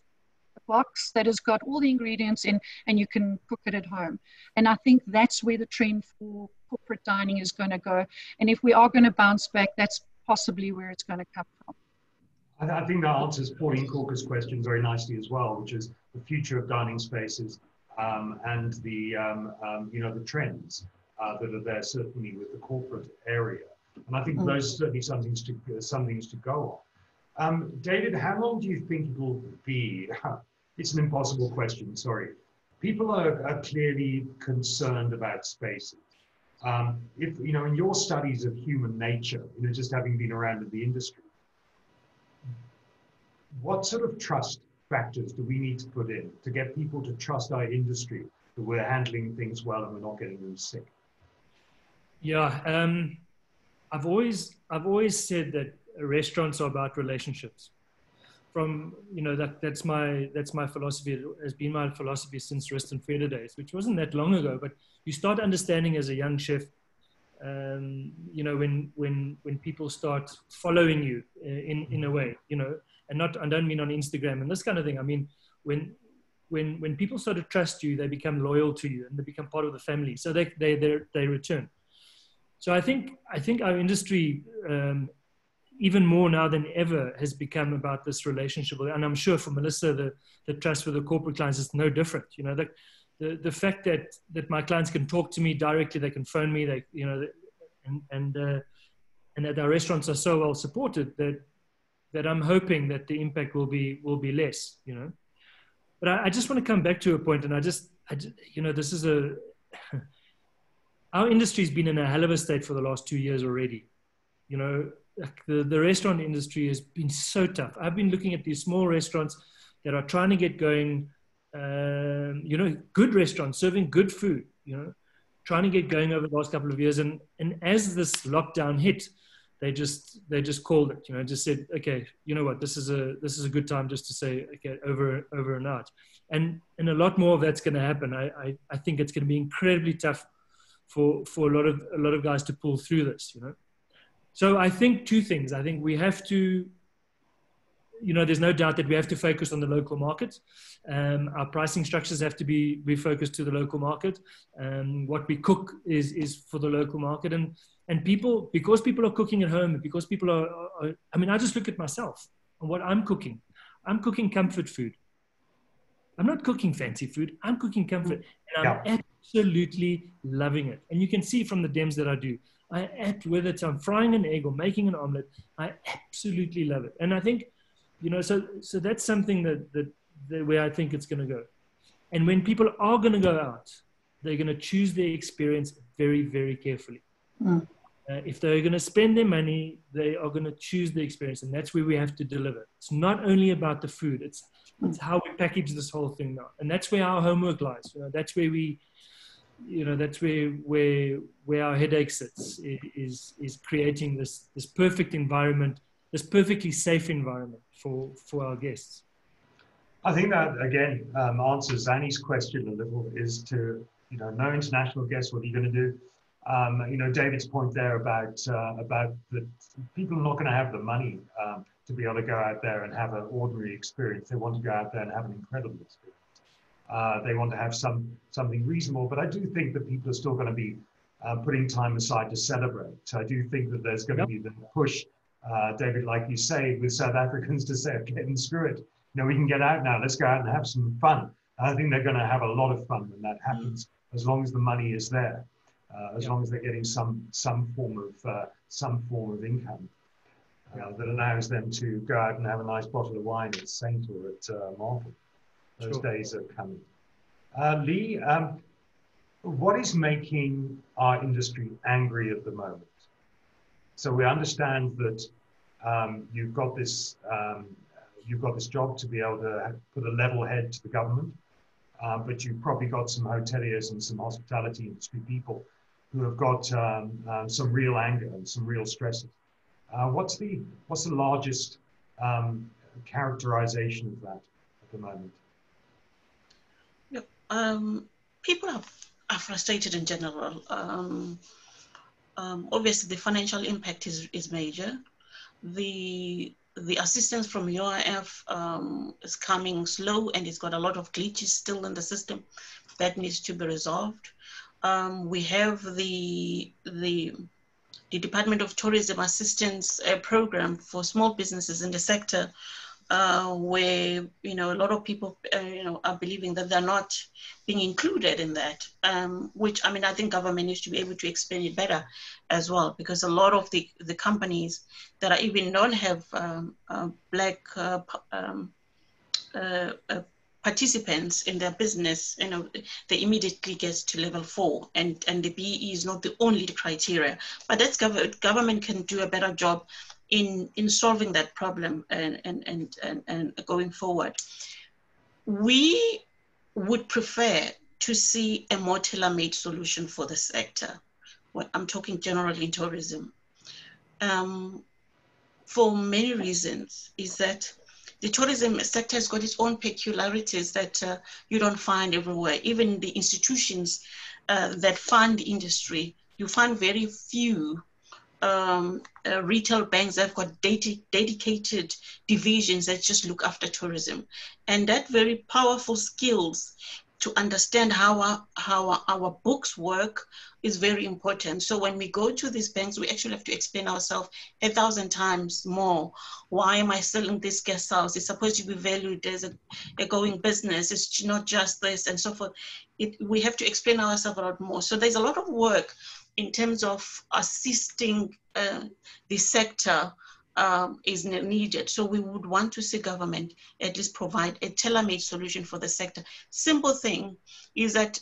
box that has got all the ingredients in and you can cook it at home. And I think that's where the trend for corporate dining is going to go. And if we are going to bounce back, that's possibly where it's going to come from. I think that answers Pauline Corker's question very nicely as well, which is the future of dining spaces and the the trends that are there certainly with the corporate area. And I think those are certainly some things to go on. David, how long do you think it will be? It's an impossible question, sorry. People are clearly concerned about spaces. If, in your studies of human nature, just having been around in the industry, what sort of trust factors do we need to put in to get people to trust our industry, that we're handling things well and we're not getting them sick? Yeah, I've always said that restaurants are about relationships. That's my philosophy. It has been my philosophy since Rist and Feder days, which wasn't that long ago. But you start understanding as a young chef, when people start following you in a way, and I don't mean on Instagram and this kind of thing. I mean when people sort of trust you, they become loyal to you and they become part of the family. So they return. So I think our industry even more now than ever has become about this relationship. And I'm sure for Melissa, the trust with the corporate clients is no different. You know, the fact that my clients can talk to me directly, they can phone me, they, you know, and that our restaurants are so well supported that I'm hoping that the impact will be less, you know. But I just want to come back to a point, and I just you know, this is our industry's been in a hell of a state for the last 2 years already. You know, the restaurant industry has been so tough. I've been looking at these small restaurants that are trying to get going, you know, good restaurants serving good food, you know, trying to get going over the last couple of years. And as this lockdown hit, they just called it, you know, just said, okay, you know what, this is a good time just to say, okay, over and out. And a lot more of that's going to happen. I think it's going to be incredibly tough for a lot of guys to pull through this, you know. So I think two things. I think we have to, you know, there's no doubt that we have to focus on the local market. Our pricing structures have to be focused to the local market. What we cook is for the local market. And people, because people are cooking at home, because people are, I mean, I just look at myself and what I'm cooking. I'm cooking comfort food. I'm not cooking fancy food. I'm cooking comfort. And I'm absolutely loving it. And you can see from the dems that I do. Whether it's I'm frying an egg or making an omelette, I absolutely love it. And I think, you know, so that's something that where I think it's going to go. And when people are going to go out, they're going to choose their experience very, very carefully. If they're going to spend their money, they are going to choose the experience. And that's where we have to deliver. It's not only about the food. It's how we package this whole thing now. And that's where our homework lies. You know, that's where we, you know, that's where our headache sits, is creating this perfect environment, this perfectly safe environment for our guests. I think that, again, answers Zanny's question a little, is to, you know, no international guests, what are you going to do? You know, David's point there about the people are not going to have the money to be able to go out there and have an ordinary experience. They want to go out there and have an incredible experience. They want to have something reasonable, but I do think that people are still going to be putting time aside to celebrate. I do think that there's going to be the push, David, like you say, with South Africans to say, okay, and screw it. You know, we can get out now. Let's go out and have some fun. I think they're going to have a lot of fun when that happens, as long as the money is there, as long as they're getting some form of income that allows them to go out and have a nice bottle of wine at Saint or at Marble. Those days are coming. Lee, what is making our industry angry at the moment? So we understand that you've got this job to be able to put a level head to the government, but you've probably got some hoteliers and some hospitality industry people who have got some real anger and some real stresses. What's the largest characterization of that at the moment? People are frustrated in general. Obviously, the financial impact is major. The assistance from UIF is coming slow, and it's got a lot of glitches still in the system that needs to be resolved. We have the Department of Tourism Assistance Program for small businesses in the sector, where, you know, a lot of people, you know, are believing that they're not being included in that, which, I mean, I think government needs to be able to explain it better as well, because a lot of the companies that are even don't have black participants in their business, you know, they immediately get to level 4, and the BE is not the only criteria, but that's government can do a better job in solving that problem and going forward. We would prefer to see a more tailor-made solution for the sector. Well, I'm talking generally in tourism. For many reasons, is that the tourism sector has got its own peculiarities that you don't find everywhere. Even the institutions that fund the industry, you find very few retail banks that have got dedicated divisions that just look after tourism. And that very powerful skills to understand how our books work is very important. So when we go to these banks, we actually have to explain ourselves 1,000 times more. Why am I selling this guest house? It's supposed to be valued as a going business. It's not just this and so forth. We have to explain ourselves a lot more. So there's a lot of work in terms of assisting the sector is needed. So we would want to see government at least provide a tailor-made solution for the sector. Simple thing is that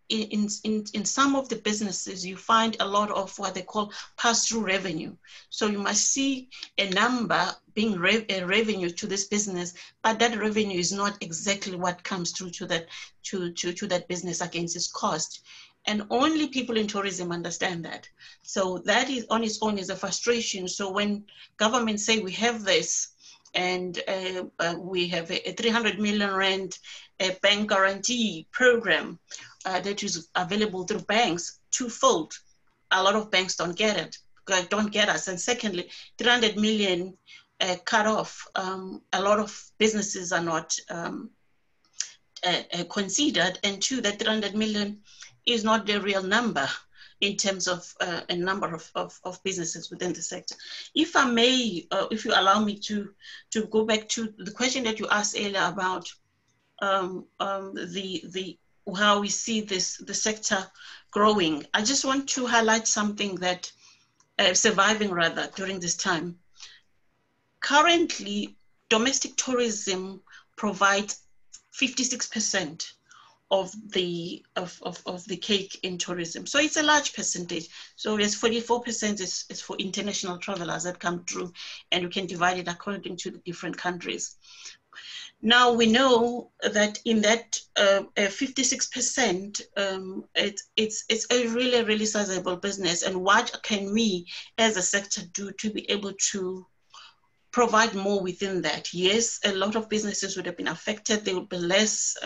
in some of the businesses, you find a lot of what they call pass-through revenue. So you must see a number being a revenue to this business, but that revenue is not exactly what comes through to that business against its cost. And only people in tourism understand that. So that is on its own is a frustration. So when governments say we have this, and we have a 300 million rand bank guarantee program that is available through banks, twofold. A lot of banks don't get it, don't get us. And secondly, 300 million cut off. A lot of businesses are not considered. And two, that 300 million is not the real number in terms of a number of businesses within the sector. If I may, if you allow me to go back to the question that you asked earlier about how we see the sector growing, I just want to highlight something that surviving rather during this time. Currently, domestic tourism provides 56% of the cake in tourism. So it's a large percentage. So yes, 44% is for international travelers that come through, and you can divide it according to the different countries. Now we know that in that 56%, it's a really, really sizable business. And what can we as a sector do to be able to provide more within that? Yes, a lot of businesses would have been affected. There would be less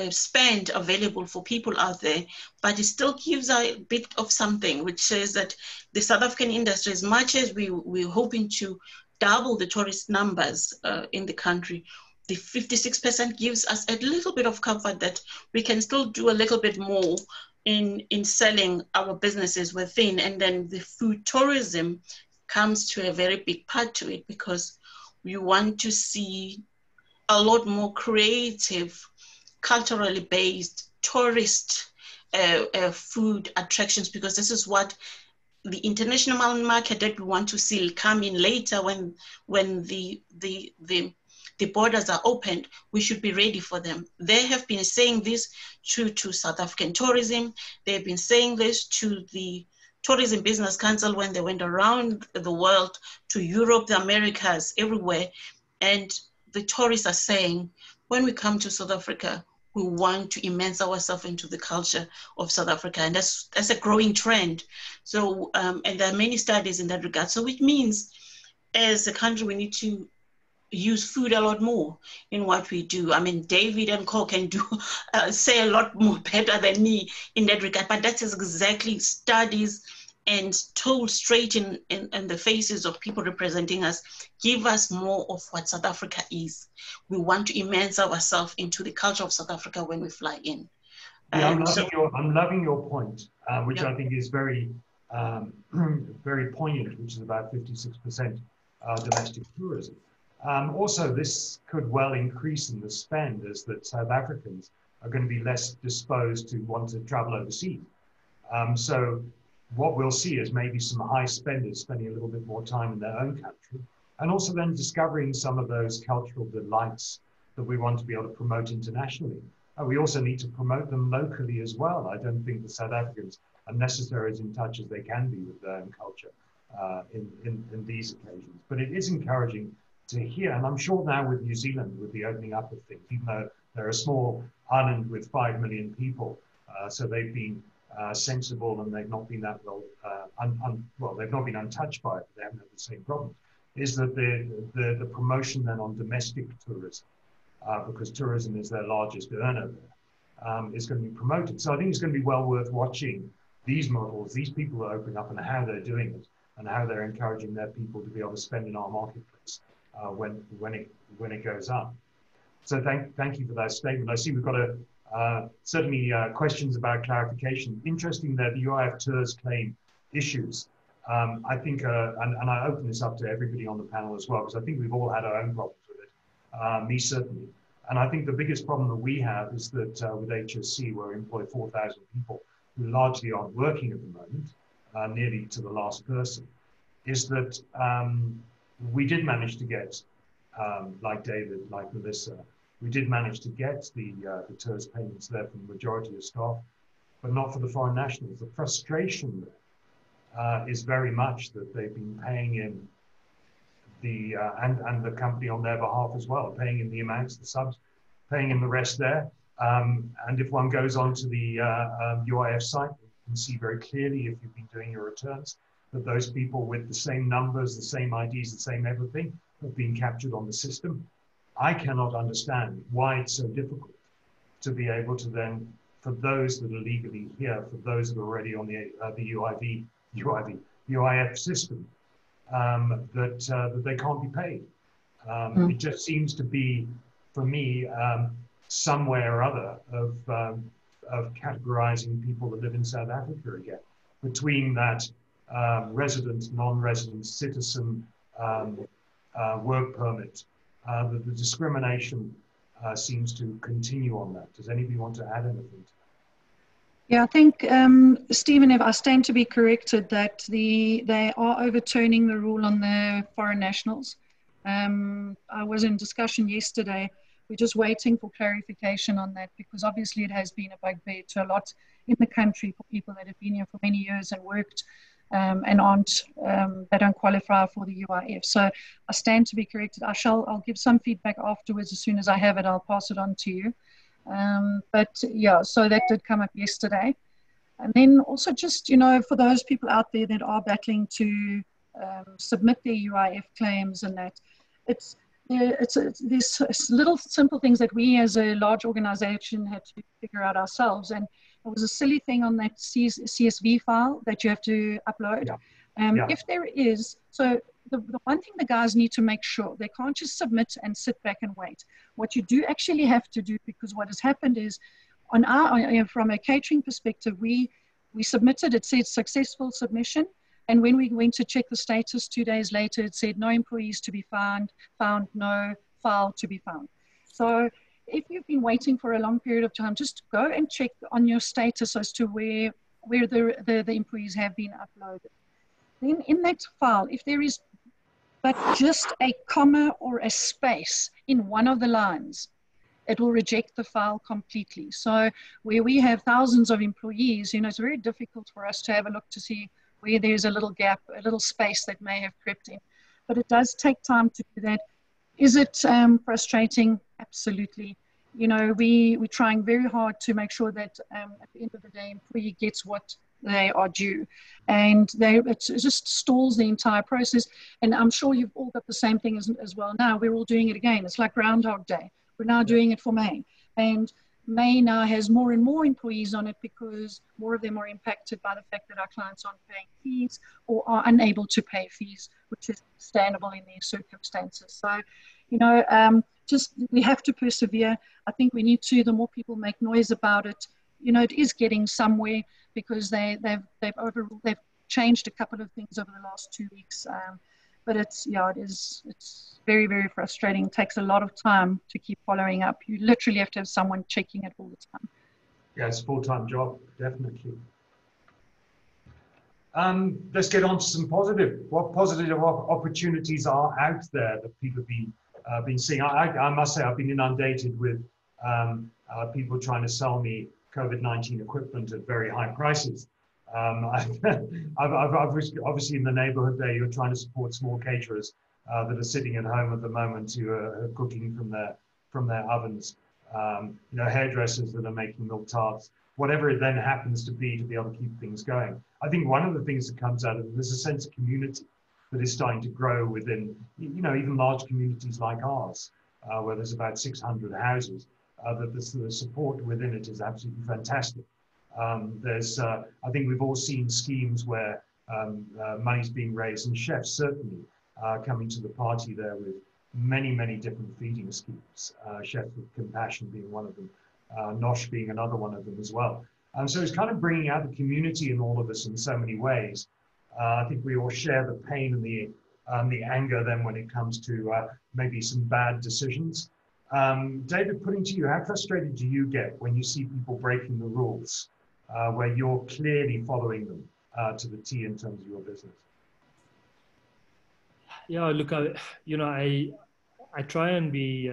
spend available for people out there, but it still gives a bit of something, which says that the South African industry, as much as we're hoping to double the tourist numbers in the country, the 56% gives us a little bit of comfort that we can still do a little bit more in selling our businesses within. And then the food tourism comes to a very big part to it, because we want to see a lot more creative, culturally based tourist food attractions, because this is what the international market that we want to see come in later when the borders are opened. We should be ready for them. They have been saying this to South African tourism. They've been saying this to the Tourism Business Council when they went around the world, to Europe, the Americas, everywhere. And the tourists are saying, when we come to South Africa, we want to immerse ourselves into the culture of South Africa. And that's a growing trend. So, and there are many studies in that regard. So it means as a country, we need to use food a lot more in what we do. I mean, David and Co can do, say a lot more better than me in that regard, but that is exactly studies and told straight in the faces of people representing us, give us more of what South Africa is. We want to immerse ourselves into the culture of South Africa when we fly in. Yeah, I'm loving your point, which I think is very, very poignant, which is about 56% domestic tourism. Also, this could well increase in the spend, as that South Africans are going to be less disposed to want to travel overseas. So what we'll see is maybe some high spenders spending a little bit more time in their own country, and also then discovering some of those cultural delights that we want to be able to promote internationally. We also need to promote them locally as well. I don't think the South Africans are necessarily as in touch as they can be with their own culture in these occasions. But it is encouraging to hear, and I'm sure now with New Zealand, with the opening up of things, even though they're a small island with 5 million people, so they've been sensible, and they've not been that well, they've not been untouched by it, but they haven't had the same problems, is that the promotion then on domestic tourism, because tourism is their largest earner there, is going to be promoted. So I think it's going to be well worth watching these models, these people that are opening up, and how they're doing it, and how they're encouraging their people to be able to spend in our marketplace when it goes up. So thank you for that statement. I see we've got certainly questions about clarification. Interesting that the UIF TERS claim issues. I think, and I open this up to everybody on the panel as well, because I think we've all had our own problems with it, me certainly. And I think the biggest problem that we have is that with HSC, where we employ 4,000 people who largely aren't working at the moment, nearly to the last person, is that we did manage to get, like David, like Melissa, we did manage to get the TERS payments there from the majority of staff, but not for the foreign nationals. The frustration there is very much that they've been paying in the, and the company on their behalf as well, paying in the amounts, the subs, paying in the rest there. And if one goes on to the UIF site, you can see very clearly, if you've been doing your returns, that those people with the same numbers, the same IDs, the same everything, have been captured on the system. I cannot understand why it's so difficult to be able to then, for those that are legally here, for those that are already on the UIF system, that they can't be paid. It just seems to be, for me, some way or other of categorizing people that live in South Africa again, between that resident, non-resident, citizen, work permit. The discrimination seems to continue on that. Does anybody want to add anything to that? Yeah, I think, Stephen, if I stand to be corrected, that they are overturning the rule on the foreign nationals. I was in discussion yesterday. We're just waiting for clarification on that, because obviously it has been a bugbear to a lot in the country for people that have been here for many years and worked and aren't, they don't qualify for the UIF. So I stand to be corrected. I'll give some feedback afterwards. As soon as I have it, I'll pass it on to you. But yeah, so that did come up yesterday. And then also just, you know, for those people out there that are battling to submit their UIF claims and that, these little simple things that we as a large organization had to figure out ourselves. And it was a silly thing on that CSV file that you have to upload. Yeah. If there is, so the one thing the guys need to make sure, they can't just submit and sit back and wait. What you do actually have to do, because what has happened is, on our, from a catering perspective, we submitted, it said successful submission. And when we went to check the status 2 days later, it said no employees to be found, no file to be found. So if you've been waiting for a long period of time, just go and check on your status as to where the employees have been uploaded. Then in that file, if there is but just a comma or a space in one of the lines, it will reject the file completely. So where we have thousands of employees, you know, it's very difficult for us to have a look to see where there's a little gap, a little space that may have crept in. But it does take time to do that. Is it frustrating? Absolutely. You know, we're trying very hard to make sure that at the end of the day, employee gets what they are due. And it just stalls the entire process. And I'm sure you've all got the same thing as well now. We're all doing it again. It's like Groundhog Day. We're now doing it for May. And May now has more and more employees on it because more of them are impacted by the fact that our clients aren't paying fees or are unable to pay fees, which is understandable in these circumstances. So, you know, just we have to persevere. I think we need to, the more people make noise about it, you know, it is getting somewhere because they've changed a couple of things over the last 2 weeks. But it's very, very frustrating. It takes a lot of time to keep following up. You literally have to have someone checking it all the time. Yeah, it's a full-time job, definitely. Let's get on to some positive. What positive opportunities are out there that people have been seeing? I must say I've been inundated with people trying to sell me COVID-19 equipment at very high prices. I've obviously in the neighborhood there, you're trying to support small caterers that are sitting at home at the moment who are cooking from their ovens, you know, hairdressers that are making milk tarts, whatever it then happens to be able to keep things going. I think one of the things that comes out of it, there's a sense of community that is starting to grow within, you know, even large communities like ours, where there's about 600 houses, that the support within it is absolutely fantastic. I think we've all seen schemes where money's being raised, and chefs certainly coming to the party there with, many different feeding schemes. Chefs with Compassion being one of them, Nosh being another one of them as well. So it's kind of bringing out the community in all of us in so many ways. I think we all share the pain and the anger then when it comes to maybe some bad decisions. David, putting to you, how frustrated do you get when you see people breaking the rules, where you're clearly following them to the T in terms of your business? Yeah, look, I try and be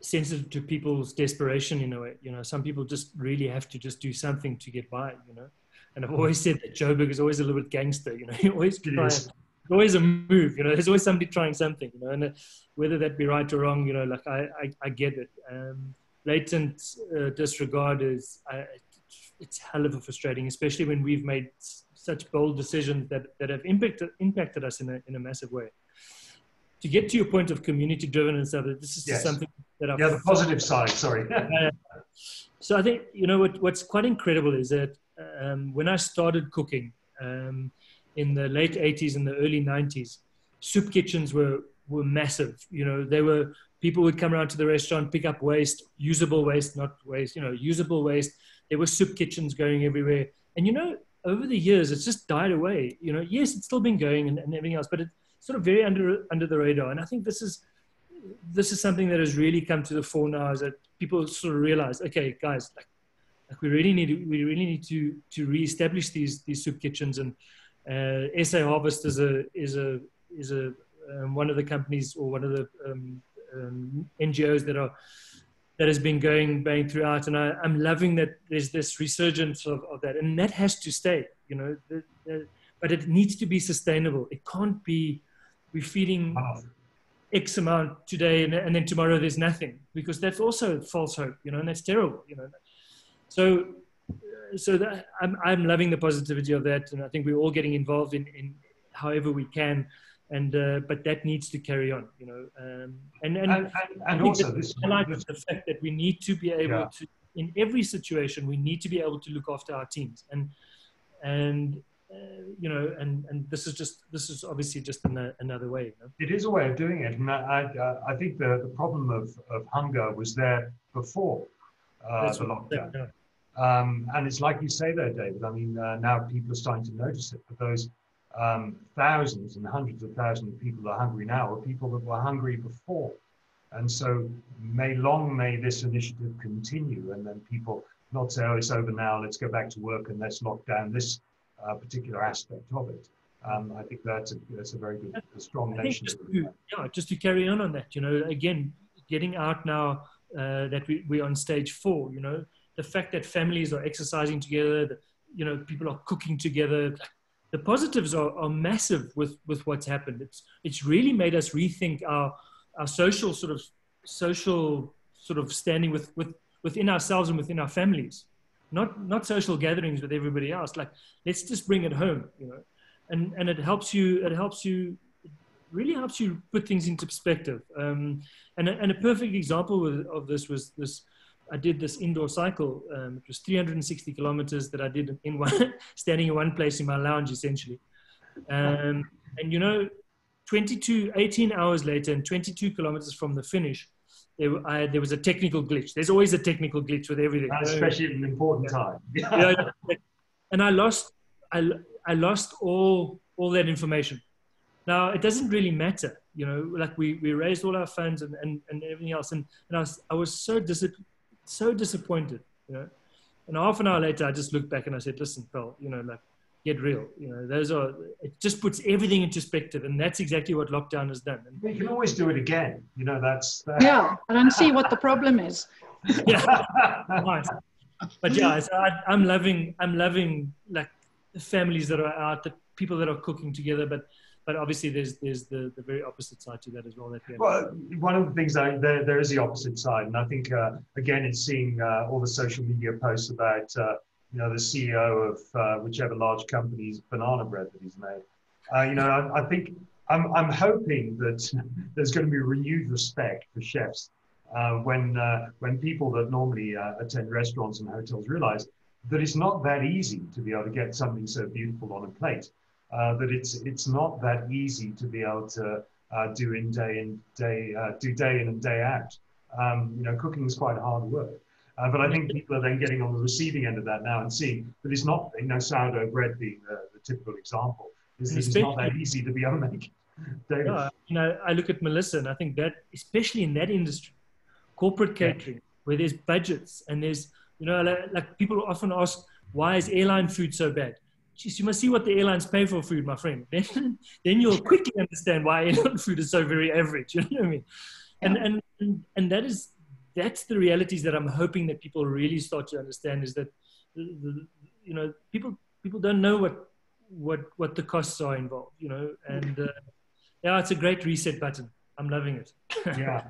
sensitive to people's desperation in a way. Some people just really have to just do something to get by, And I've always said that Joburg is always a little bit gangster, You always try, always a move, There's always somebody trying something, And whether that be right or wrong, like I get it. Blatant disregard it's hell of a frustrating, especially when we've made such bold decisions that have impacted us in a massive way. To get to your point of community driven and stuff, this is just something that I've... Yeah, the positive side, sorry. So I think, what's quite incredible is that when I started cooking in the late 80s and the early 90s, soup kitchens were massive. People would come around to the restaurant, pick up waste, usable waste, not waste, usable waste. There were soup kitchens going everywhere. And, over the years, it's just died away. Yes, it's still been going and everything else, but it's sort of very under the radar. And I think this is something that has really come to the fore now, is that people sort of realize, okay, guys, like we really need to reestablish these soup kitchens. And SA Harvest is one of the companies, or one of the NGOs that has been going throughout, and I'm loving that there's this resurgence of that, and that has to stay, but it needs to be sustainable. It can't be we're feeding X amount today and then tomorrow there's nothing, because that's also false hope, and that's terrible, So that I'm loving the positivity of that, and I think we're all getting involved in however we can. But that needs to carry on, and also this, I like the fact that we need to be able to, in every situation, we need to be able to look after our teams, and this is obviously just another way. It is a way of doing it, and I think the problem of hunger was there before the lockdown, and it's like you say there, David. I mean, now people are starting to notice it, but those thousands and hundreds of thousands of people that are hungry now are people that were hungry before. And so may this initiative continue, and then people not say, oh, it's over now, let's go back to work and let's lock down this particular aspect of it. I think that's a very good, strong nation. Just to carry on that, again, getting out now that we're on stage 4, the fact that families are exercising together, that, people are cooking together. The positives are massive with what's happened. It's really made us rethink our social standing within ourselves and within our families, not social gatherings with everybody else. Like, let's just bring it home, and it helps you really helps you put things into perspective. And a perfect example of this was this. I did this indoor cycle. It was 360 kilometers that I did in one, standing in one place in my lounge, essentially. And 18 hours later and 22 kilometers from the finish, there was a technical glitch. There's always a technical glitch with everything. Especially at an important time. And I lost all that information. Now, it doesn't really matter, like we raised all our funds and everything else. And I was so disappointed, and half an hour later, I just looked back and I said, listen, pal, get real. It just puts everything into perspective, and that's exactly what lockdown has done. And you can always do it again. That's yeah. I don't see what the problem is. Yeah, nice. But yeah, so I'm loving like the families that are out, the people that are cooking together, but obviously there's the very opposite side to that as well. Well, one of the things there is the opposite side, and I think again it's seeing all the social media posts about the CEO of whichever large company's banana bread that he's made. I think I'm hoping that there's going to be renewed respect for chefs when people that normally attend restaurants and hotels realize that it's not that easy to be able to get something so beautiful on a plate. That it's not that easy to be able to do day in and day out. You know, cooking is quite hard work. But I think people are then getting on the receiving end of that now and seeing that it's not, you know, sourdough bread being the typical example. It's not that easy to be able to make. David. Yeah, you know, I look at Melissa and I think that, especially in that industry, corporate catering, where there's budgets and there's, you know, like people often ask, why is airline food so bad? Jeez, you must see what the airlines pay for food, my friend. Then you'll quickly understand why airline food is so very average. You know what I mean? Yeah. And that's the realities that I'm hoping that people really start to understand, is that you know, people don't know what the costs are involved, you know, and yeah, it's a great reset button. I'm loving it. yeah.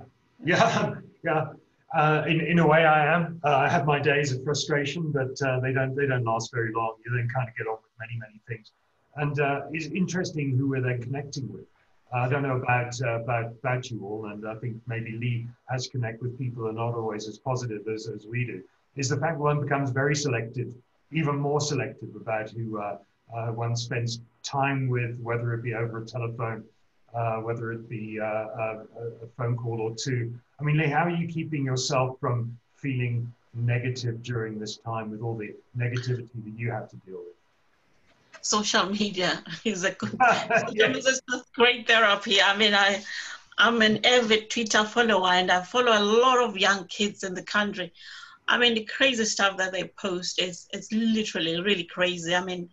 In a way, I am. I have my days of frustration, but they don't last very long. You then kind of get on with many things, and it's interesting who we're then connecting with. I don't know about you all, and I think maybe Lee has to connect with people who are not always as positive as we do. Is the fact one becomes very selective, even more selective about who one spends time with, whether it be over a telephone, whether it be a phone call or two. I mean, Lee, how are you keeping yourself from feeling negative during this time with all the negativity that you have to deal with? Social media is a great therapy. I mean, I'm an avid Twitter follower, and I follow a lot of young kids in the country. I mean, the crazy stuff that they post is literally really crazy. I mean,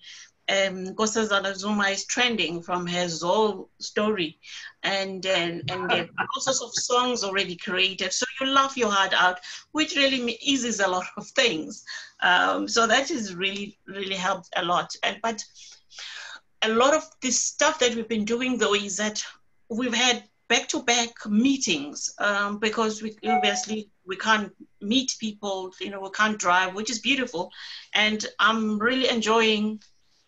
Zama is trending from her Zol story, and there are all sorts of songs already created. So you laugh your heart out, which really eases a lot of things. So that is really helped a lot. But a lot of this stuff that we've been doing, though, is that we've had back-to-back meetings because obviously we can't meet people, you know, we can't drive, which is beautiful. And I'm really enjoying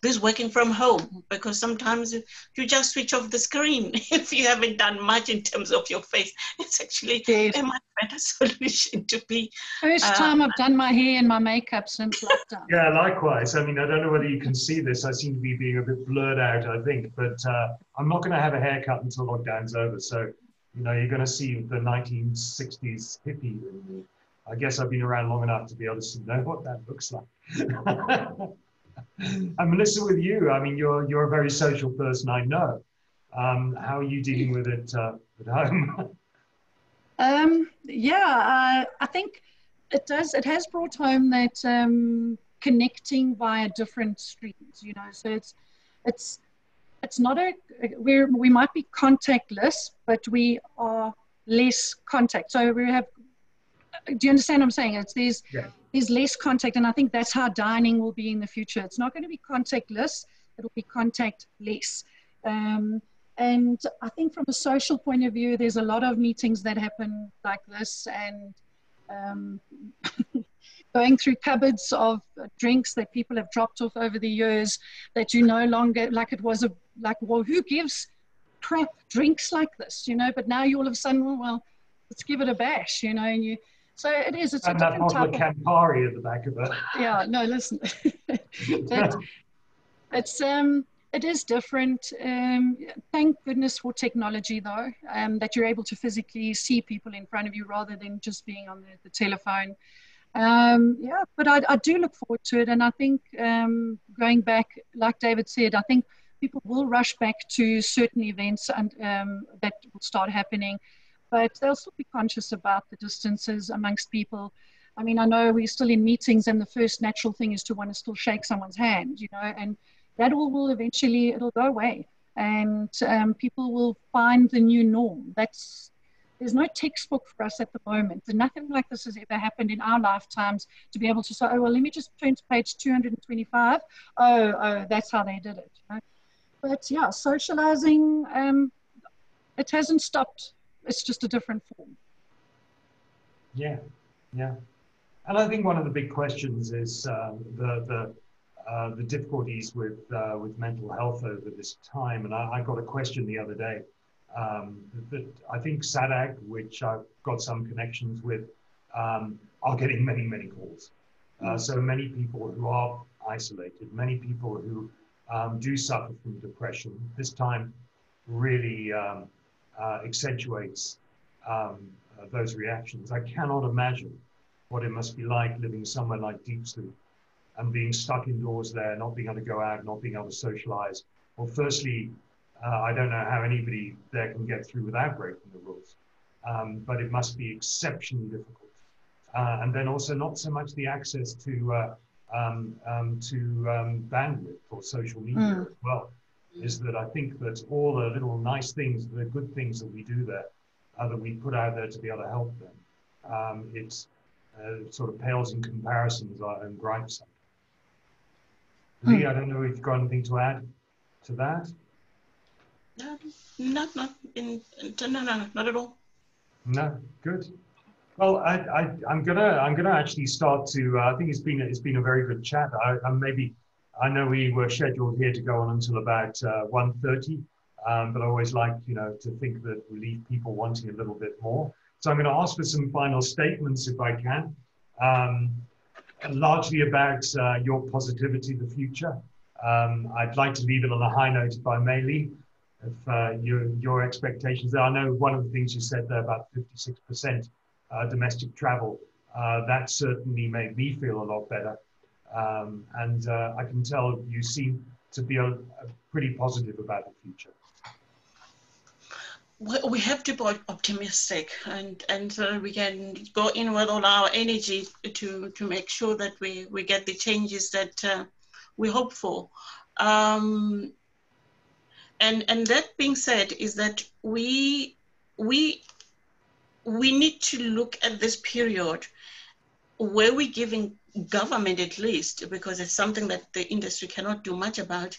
this working from home, because sometimes you just switch off the screen if you haven't done much in terms of your face. It's actually a much better solution to be. First time I've done my hair and my makeup since lockdown. Yeah, likewise. I mean, I don't know whether you can see this. I seem to be being a bit blurred out, I think, but I'm not going to have a haircut until lockdown's over. So, you know, you're going to see the 1960s hippie in me. I guess I've been around long enough to be able to know what that looks like. And Melissa, with you, I mean, you're a very social person, I know. How are you dealing with it at home? I think it has brought home that connecting via different streams, you know. So it's not we might be contactless, but we are less contact. So we have. Do you understand what I'm saying? There's less contact, and I think that's how dining will be in the future. It's not going to be contactless, it'll be contactless. And I think from a social point of view, there's a lot of meetings that happen like this, and going through cupboards of drinks that people have dropped off over the years that you no longer, like it was well, who gives crap drinks like this, you know? But now you all of a sudden, well, let's give it a bash, you know, and you. So it is. It's and a different type of Campari at the back of it. Yeah. No. Listen. It is different. Thank goodness for technology, though, that you're able to physically see people in front of you rather than just being on the telephone. But I do look forward to it, and I think going back, like David said, I think people will rush back to certain events and that will start happening. But they'll still be conscious about the distances amongst people. I mean, I know we're still in meetings, and the first natural thing is to want to still shake someone's hand, you know, and that will eventually, it'll go away. And people will find the new norm. There's no textbook for us at the moment. And nothing like this has ever happened in our lifetimes to be able to say, oh, well, let me just turn to page 225. Oh, that's how they did it. You know? But yeah, socializing, it hasn't stopped. It's just a different form. Yeah. And I think one of the big questions is the difficulties with mental health over this time. And I got a question the other day that I think SADAG, which I've got some connections with, are getting many calls. So many people who are isolated, many people who do suffer from depression. This time really accentuates those reactions. I cannot imagine what it must be like living somewhere like Deep Sleep and being stuck indoors there, not being able to go out, not being able to socialize. Well, firstly, I don't know how anybody there can get through without breaking the rules, but it must be exceptionally difficult. And then also not so much the access to bandwidth or social media as well, is that I think that all the little nice things, the good things that we do there, that we put out there to be able to help them, it's sort of pales in comparisons and gripes. Lee, I don't know if you've got anything to add to that. No, not at all. No, good. Well, I'm gonna actually start to. I think it's been a very good chat. I know we were scheduled here to go on until about 1:30, but I always like to think that we leave people wanting a little bit more. So I'm going to ask for some final statements if I can, largely about your positivity, the future. I'd like to leave it on a high note if I may, Lee. If your expectations there. I know one of the things you said there about 56%. Domestic travel, that certainly made me feel a lot better. And I can tell you seem to be pretty positive about the future. We have to be optimistic, and we can go in with all our energy to make sure that we get the changes that we hope for. And that being said, is that we need to look at this period where we're giving government, at least, because it's something that the industry cannot do much about,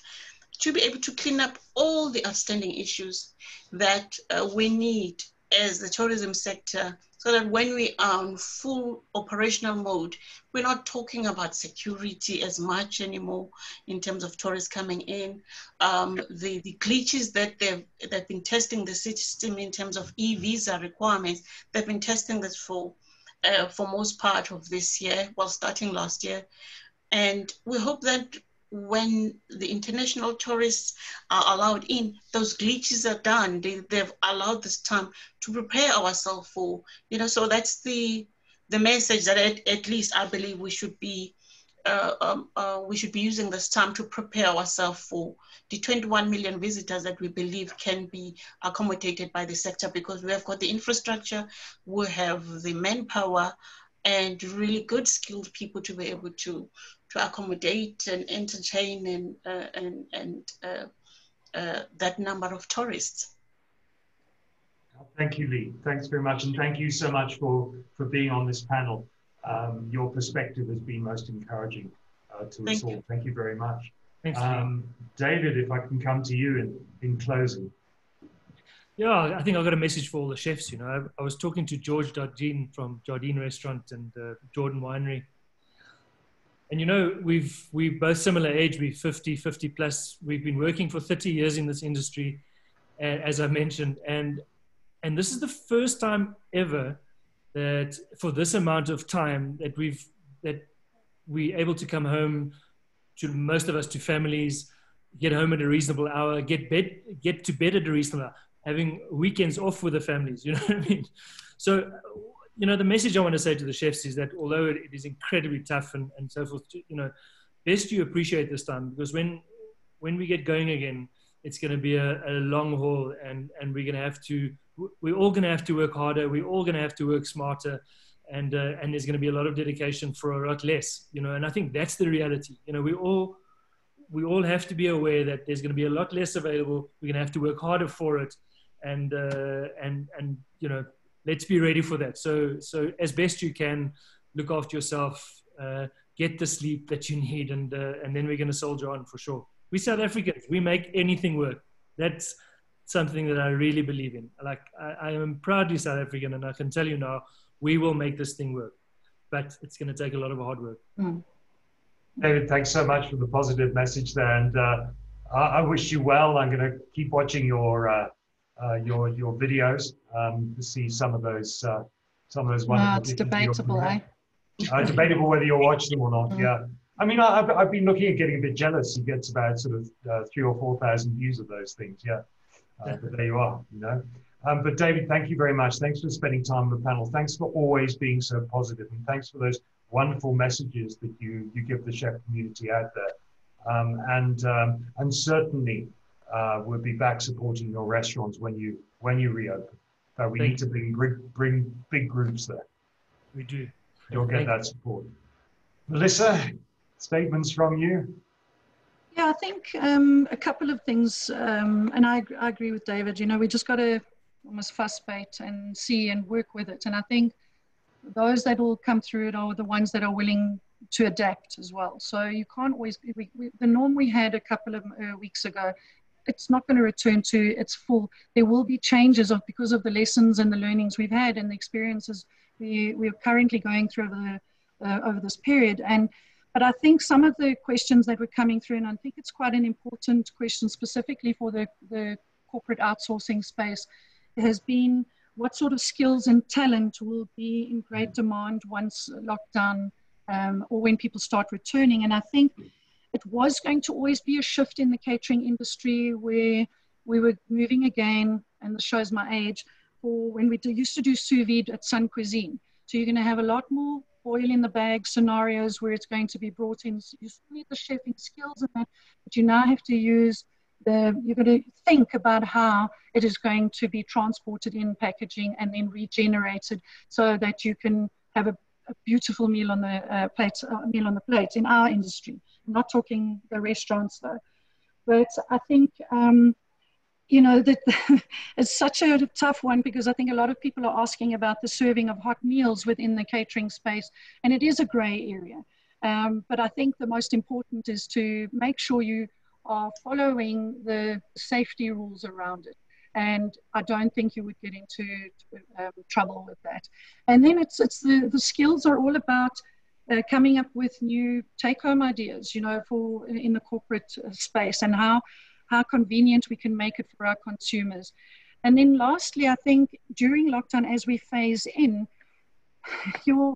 to be able to clean up all the outstanding issues that we need as the tourism sector, so that when we are in full operational mode, we're not talking about security as much anymore in terms of tourists coming in. The glitches that they've been testing the system in terms of e-visa requirements, they've been testing this for most part of this year, well, starting last year. And we hope that when the international tourists are allowed in, those glitches are done. They've allowed this time to prepare ourselves for, so that's the message that at least I believe we should be using this time to prepare ourselves for the 21 million visitors that we believe can be accommodated by the sector, because we have got the infrastructure, we have the manpower, and really good skilled people to be able to accommodate and entertain and that number of tourists. Thank you, Lee. Thanks very much, and thank you so much for being on this panel. Your perspective has been most encouraging to us all. Thank you very much. Thanks, David, if I can come to you in closing. Yeah, I think I've got a message for all the chefs. I was talking to George Jardine from Jardine Restaurant and Jordan Winery. And we're both similar age, we're 50 plus. We've been working for 30 years in this industry, as I mentioned. And this is the first time ever that for this amount of time that we're able to come home to, most of us, to families, get home at a reasonable hour, get to bed at a reasonable hour, having weekends off with the families, you know what I mean? So, the message I want to say to the chefs is that although it is incredibly tough and so forth, best you appreciate this time, because when we get going again, it's going to be a long haul, and we're all going to have to work harder. We're all going to have to work smarter, and there's going to be a lot of dedication for a lot less, and I think that's the reality. We all have to be aware that there's going to be a lot less available. We're going to have to work harder for it, and let's be ready for that. So as best you can, look after yourself, get the sleep that you need, and then we're going to soldier on for sure. We South Africans, we make anything work. That's something that I really believe in. Like, I am proudly South African, and I can tell you now, we will make this thing work. But it's going to take a lot of hard work. David, thanks so much for the positive message there, and I wish you well. I'm going to keep watching your videos to see some of those wonderful. No, it's debatable, eh? Debatable whether you'll watch them or not. Yeah, I mean, I've been looking at getting a bit jealous. He gets about sort of 3,000 or 4,000 views of those things. Yeah, but there you are. But David, thank you very much. Thanks for spending time on the panel. Thanks for always being so positive, and thanks for those wonderful messages that you give the chef community out there. And certainly we'll be back supporting your restaurants when you reopen. But we need to bring big groups there. We do. You'll get that support. Melissa, statements from you? Yeah, I think a couple of things, and I agree with David. You know, we just got to almost fuss bait and see and work with it. And I think those that will come through it are the ones that are willing to adapt as well. So you can't always, the norm we had a couple of weeks ago, it's not going to return to its full. There will be changes because of the lessons and the learnings we've had and the experiences we're currently going through over this period. But I think some of the questions that were coming through, and I think it's quite an important question specifically for the corporate outsourcing space, has been what sort of skills and talent will be in great demand once lockdown or when people start returning. And I think it was going to always be a shift in the catering industry where we were moving again, and this shows my age, for when we used to do sous vide at Sun Cuisine. So you're going to have a lot more boil in the bag scenarios where it's going to be brought in. You still need the chefing skills and that, but you now have to use you're going to think about how it is going to be transported in packaging and then regenerated so that you can have a beautiful meal on the plate in our industry. I'm not talking the restaurants though, but I think you know that it's such a tough one because I think a lot of people are asking about the serving of hot meals within the catering space, and it is a grey area. But I think the most important is to make sure you are following the safety rules around it. And I don't think you would get into trouble with that. And then it's the skills are all about coming up with new take-home ideas, you know, in the corporate space, and how convenient we can make it for our consumers. And then lastly, I think during lockdown, as we phase in, your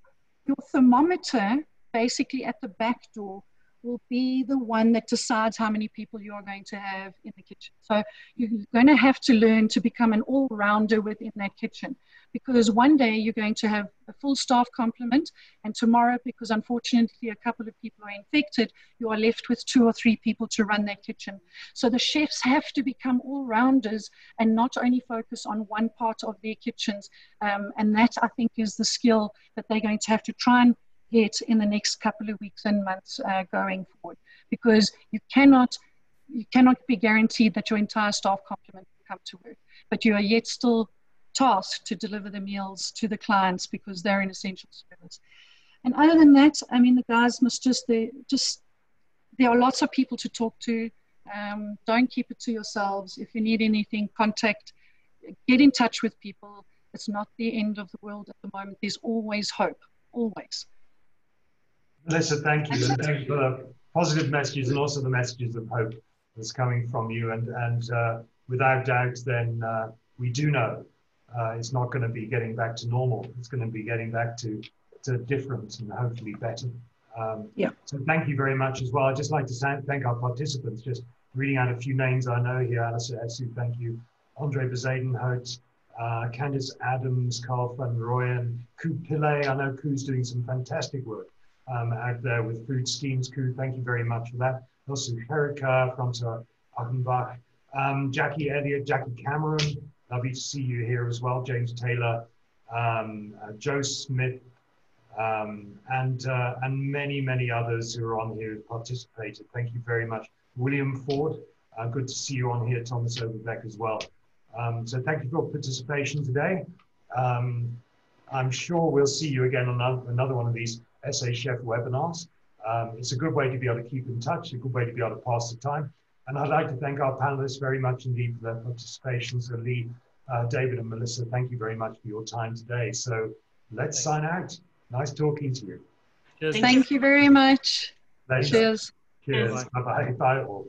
thermometer basically at the back door will be the one that decides how many people you are going to have in the kitchen. So you're going to have to learn to become an all-rounder within that kitchen, because one day you're going to have a full staff complement, and tomorrow, because unfortunately a couple of people are infected, you are left with 2 or 3 people to run that kitchen. So the chefs have to become all-rounders and not only focus on one part of their kitchens. And that, I think, is the skill that they're going to have to try and get in the next couple of weeks and months going forward, because you cannot be guaranteed that your entire staff complement will come to work, but you are yet still tasked to deliver the meals to the clients because they're an essential service. And other than that, I mean, the guys must there are lots of people to talk to. Don't keep it to yourselves. If you need anything, get in touch with people. It's not the end of the world at the moment. There's always hope, always. Melissa, thank you. And thank you for the positive messages and also the messages of hope that's coming from you. And without doubt, then we do know it's not going to be getting back to normal. It's going to be getting back to different and hopefully better. So thank you very much as well. I'd just like to thank our participants. Just reading out a few names I know here. Alissa Esu, thank you. Andre Bezadenhout, Candice Adams, Carl van Rooyen, Koo Pillay. I know Koo's doing some fantastic work out there with food schemes. Koo, thank you very much for that. Also Herika, Francois Achenbach, Jackie Elliott, Jackie Cameron, lovely to see you here as well. James Taylor, Joe Smith, and many, many others who are on here who participated. Thank you very much. William Ford, good to see you on here. Thomas Overbeck as well. So thank you for your participation today. I'm sure we'll see you again on another one of these SA Chef webinars. It's a good way to be able to keep in touch, a good way to be able to pass the time. And I'd like to thank our panelists very much indeed for their participation. So Lee, David and Melissa, thank you very much for your time today. So let's sign out. Nice talking to you. Cheers. Thank you very much. Pleasure. Cheers. Cheers. Bye-bye. Bye all.